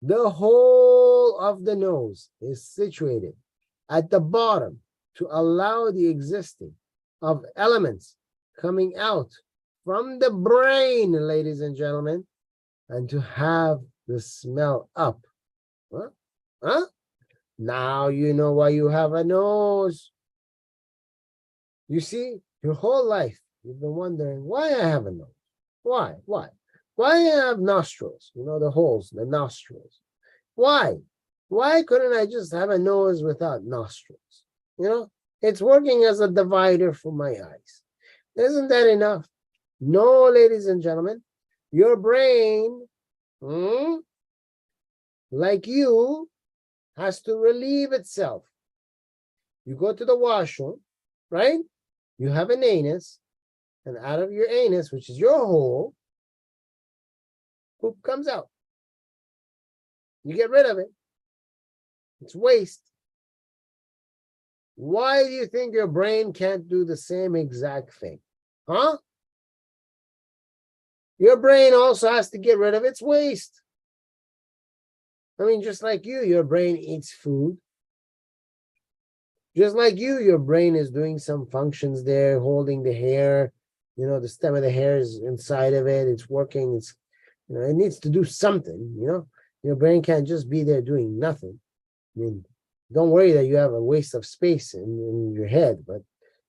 The whole of the nose is situated at the bottom to allow the existing of elements coming out from the brain, ladies and gentlemen, and to have the smell up. Huh? Now you know why you have a nose. You see, your whole life, you've been wondering why I have a nose. Why? Why I have nostrils? The holes, the nostrils. Why? Why couldn't I just have a nose without nostrils? It's working as a divider for my eyes. Isn't that enough? No, ladies and gentlemen, your brain, like you, has to relieve itself. You go to the washroom, right? You have an anus, and out of your anus, which is your hole, poop comes out. You get rid of it. It's waste. Why do you think your brain can't do the same exact thing? Huh? Your brain also has to get rid of its waste. I mean, just like you, your brain eats food. Just like you, your brain is doing some functions there, holding the hair. The stem of the hair is inside of it. It's working. It needs to do something, Your brain can't just be there doing nothing. I mean, don't worry that you have a waste of space in your head, but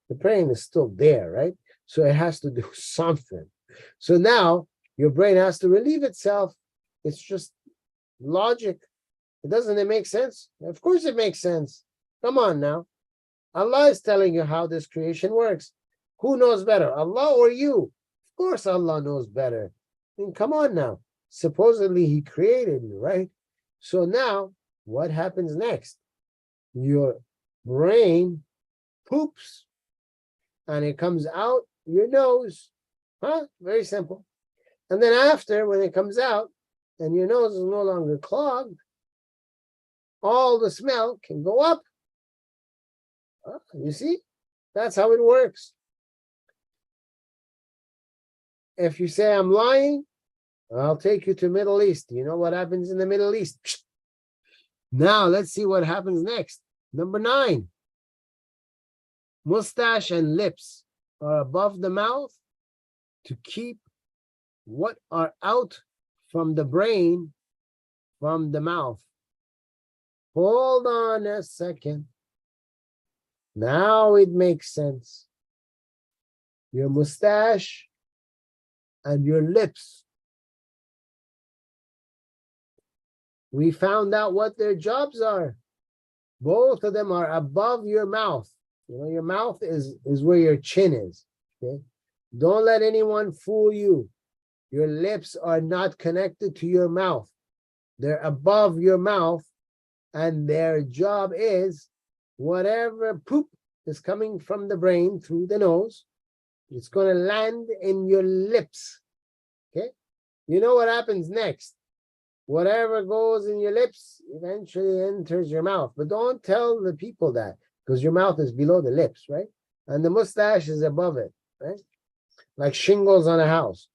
the brain is still there, right? So it has to do something. So now your brain has to relieve itself. It's just logic. Doesn't it make sense? Of course it makes sense. Come on now. Allah is telling you how this creation works. Who knows better, Allah or you? Of course Allah knows better. I mean, come on now. Supposedly He created you, right? So now, what happens next? Your brain poops and it comes out your nose. Very simple. And then after, when it comes out and your nose is no longer clogged, all the smell can go up. You see? That's how it works. If you say I'm lying, I'll take you to Middle East. You know what happens in the Middle East? Now, let's see what happens next. Number 9. Mustache and lips are above the mouth to keep what are out from the brain from the mouth. Hold on a second. Now it makes sense. Your mustache and your lips. We found out what their jobs are. Both of them are above your mouth. Your mouth is where your chin is. Okay? Don't let anyone fool you. Your lips are not connected to your mouth. They're above your mouth, and their job is whatever poop is coming from the brain through the nose, it's going to land in your lips. Okay? You know what happens next? Whatever goes in your lips eventually enters your mouth. But don't tell the people that, because your mouth is below the lips, right? and the mustache is above it, right? Like shingles on a house.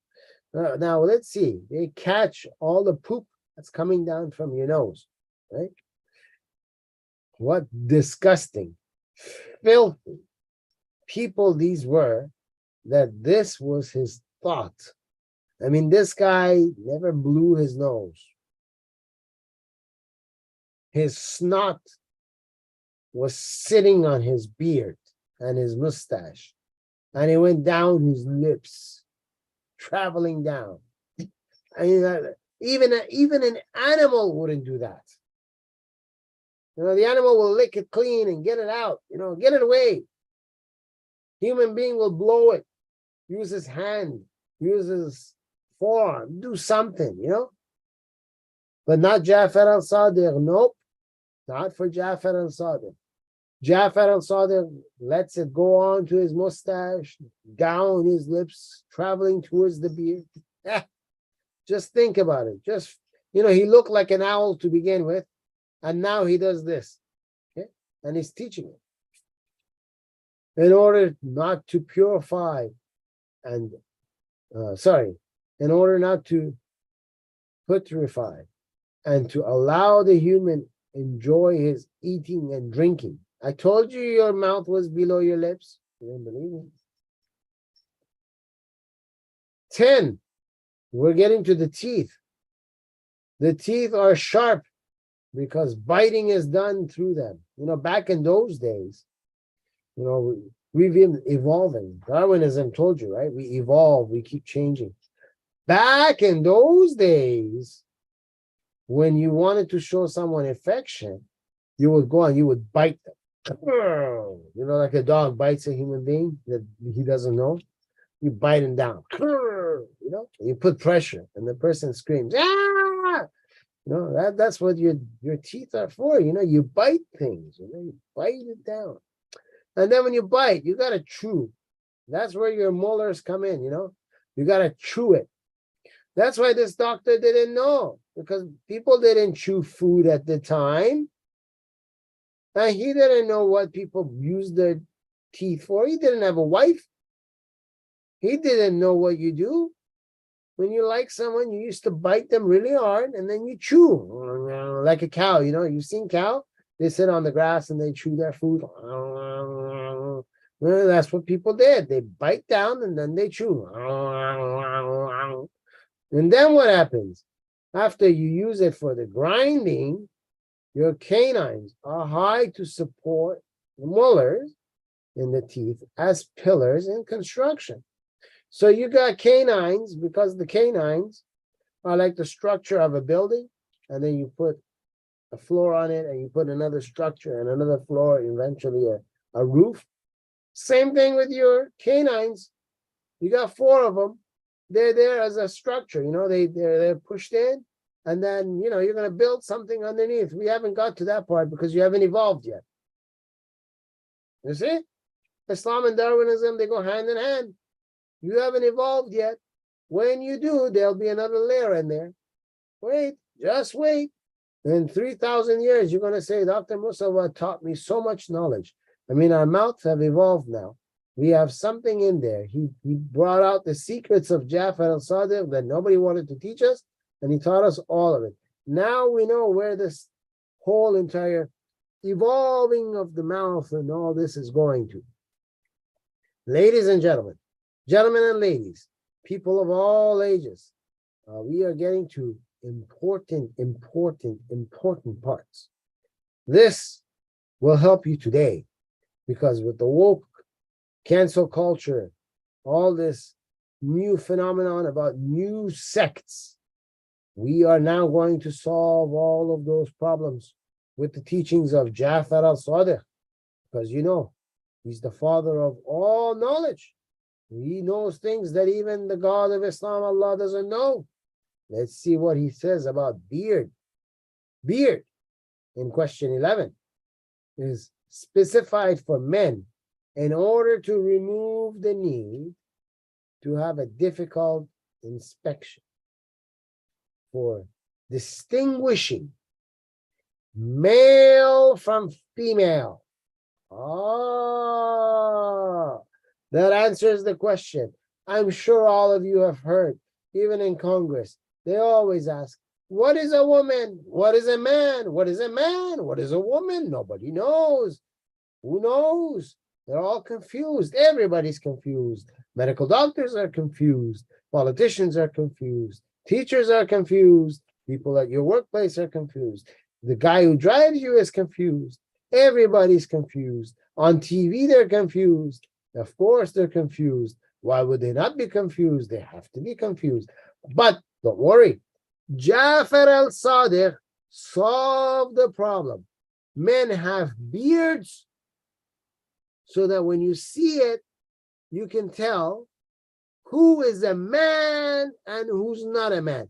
Now let's see. They catch all the poop that's coming down from your nose, right? What disgusting, filthy people these were, that this was his thought. I mean, this guy never blew his nose. His snot was sitting on his beard and his mustache, and it went down his lips, traveling down. I mean, even an animal wouldn't do that. The animal will lick it clean and get it out, get it away. Human being will blow it, use his hand, use his forearm, do something, But not Jafar As-Sadiq. Nope, not for Jafar As-Sadiq. Jafar As-Sadiq lets it go on to his mustache, down his lips, traveling towards the beard. Just think about it. He looked like an owl to begin with, and now he does this. Okay? And he's teaching it. In order not to purify in order not to putrefy and to allow the human enjoy his eating and drinking. I told you your mouth was below your lips. You didn't believe me. 10, we're getting to the teeth. The teeth are sharp because biting is done through them. Back in those days, we've been evolving. Darwinism told you, right? We evolve, we keep changing. Back in those days, when you wanted to show someone affection, you would go and you would bite them. Like a dog bites a human being that he doesn't know. You bite him down. You put pressure and the person screams, ah! That's what your teeth are for. You bite things, you bite it down. And then when you bite, you got to chew. That's where your molars come in, You got to chew it. That's why this doctor didn't know, because people didn't chew food at the time. And he didn't know what people use their teeth for. He didn't have a wife. He didn't know what you do. When you like someone, you used to bite them really hard and then you chew like a cow. You've seen cow? They sit on the grass and they chew their food. Well, that's what people did. They bite down and then they chew. And then what happens? After you use it for the grinding, your canines are high to support the molars in the teeth as pillars in construction. So you got canines because the canines are like the structure of a building, and then you put a floor on it, and you put another structure and another floor, eventually a roof. Same thing with your canines. You got 4 of them. They're there as a structure. They're pushed in, and then you're going to build something underneath. We haven't got to that part because you haven't evolved yet. You see, Islam and Darwinism, they go hand in hand. You haven't evolved yet. When you do, there'll be another layer in there. Wait, just wait. In 3,000 years, you're going to say, Dr. Mossavat taught me so much knowledge. I mean, our mouths have evolved now. We have something in there. He brought out the secrets of Jafar As-Sadiq that nobody wanted to teach us, and he taught us all of it. Now we know where this whole entire evolving of the mouth and all this is going to. Ladies and gentlemen and ladies, people of all ages, we are getting to important parts. This will help you today, because with the woke cancel culture, all this new phenomenon about new sects, we are now going to solve all of those problems with the teachings of Jafar As-Sadiq, because he's the father of all knowledge. He knows things that even the God of Islam, Allah, doesn't know. Let's see what he says about beard. Beard, in question 11, is specified for men in order to remove the need to have a difficult inspection, for distinguishing male from female. Ah, that answers the question. I'm sure all of you have heard, even in Congress, they always ask, what is a woman? What is a man? What is a man? What is a woman? Nobody knows. Who knows? They're all confused. Everybody's confused. Medical doctors are confused. Politicians are confused. Teachers are confused. People at your workplace are confused. The guy who drives you is confused. Everybody's confused. On TV, they're confused. Of course, they're confused. Why would they not be confused? They have to be confused. But don't worry. Jafar As-Sadiq solved the problem. Men have beards so that when you see it, you can tell who is a man and who's not a man.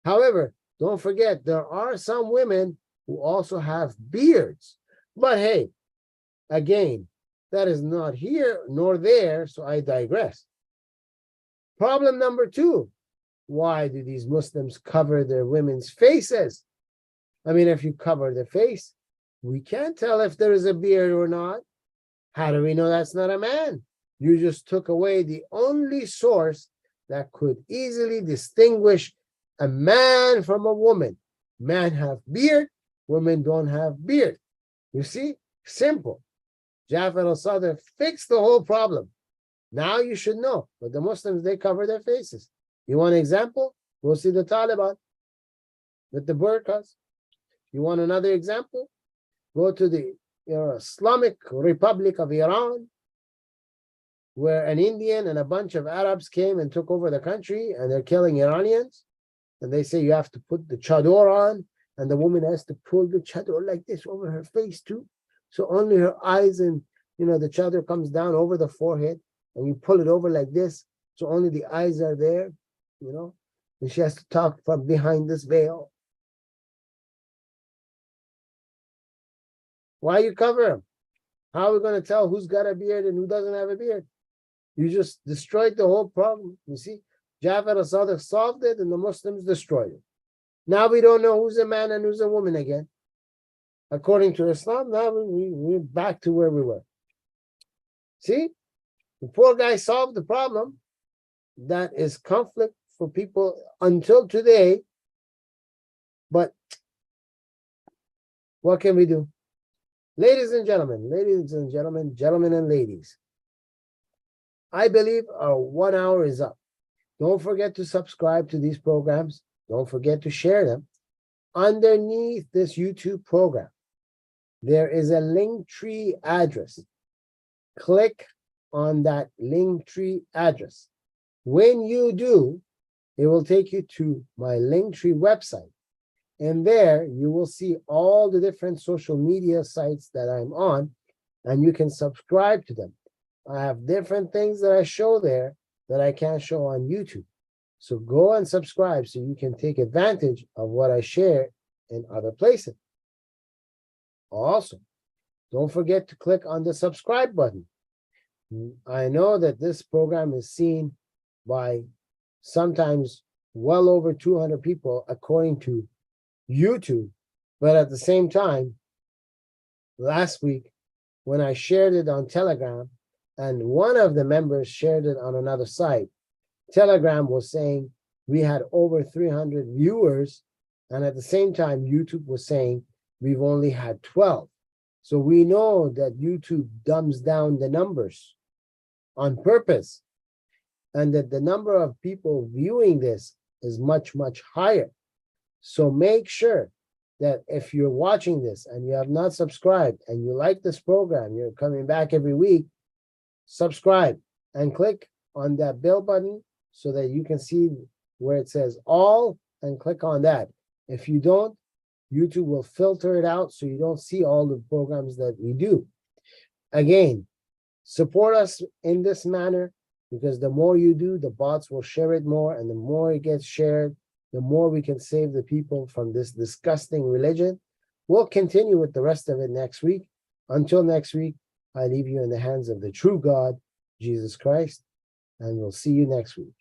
However, don't forget, there are some women who also have beards. But hey, again, that is not here nor there, so I digress. Problem number 2, why do these Muslims cover their women's faces? I mean, if you cover the face, we can't tell if there is a beard or not. How do we know that's not a man? You just took away the only source that could easily distinguish a man from a woman. Men have beard, women don't have beard. You see? Simple. Jafar As-Sadiq fixed the whole problem. Now you should know. But the Muslims, they cover their faces. You want an example? Go see the Taliban with the burqas. You want another example? Go to the Islamic Republic of Iran, where an Indian and a bunch of Arabs came and took over the country, and they're killing Iranians. And they say you have to put the chador on, and the woman has to pull the chador like this over her face too. So only her eyes and, the chador comes down over the forehead, and you pull it over like this. So only the eyes are there, and she has to talk from behind this veil. Why you cover them? How are we going to tell who's got a beard and who doesn't have a beard? You just destroyed the whole problem. You see, Jafar As-Sadiq solved it and the Muslims destroyed it. Now we don't know who's a man and who's a woman again. According to Islam, now we're back to where we were. See, the poor guy solved the problem. That is conflict for people until today. But what can we do? Ladies and gentlemen, gentlemen and ladies, I believe our 1 hour is up. Don't forget to subscribe to these programs. Don't forget to share them. Underneath this YouTube program, there is a Linktree address. Click on that Linktree address. When you do, it will take you to my Linktree website. And there you will see all the different social media sites that I'm on, and you can subscribe to them. I have different things that I show there that I can't show on YouTube. So go and subscribe so you can take advantage of what I share in other places. Also, don't forget to click on the subscribe button. I know that this program is seen by sometimes well over 200 people according to YouTube, but at the same time, last week when I shared it on Telegram and one of the members shared it on another site, Telegram was saying we had over 300 viewers, and at the same time YouTube was saying we've only had 12. So we know that YouTube dumbs down the numbers on purpose, and that the number of people viewing this is much, much higher. So make sure that if you're watching this and you have not subscribed and you like this program, you're coming back every week, subscribe and click on that bell button so that you can see where it says all, and click on that. If you don't, YouTube will filter it out so you don't see all the programs that we do. Again, support us in this manner, because the more you do, the bots will share it more, and the more it gets shared, the more we can save the people from this disgusting religion. We'll continue with the rest of it next week. Until next week, I leave you in the hands of the true God, Jesus Christ, and we'll see you next week.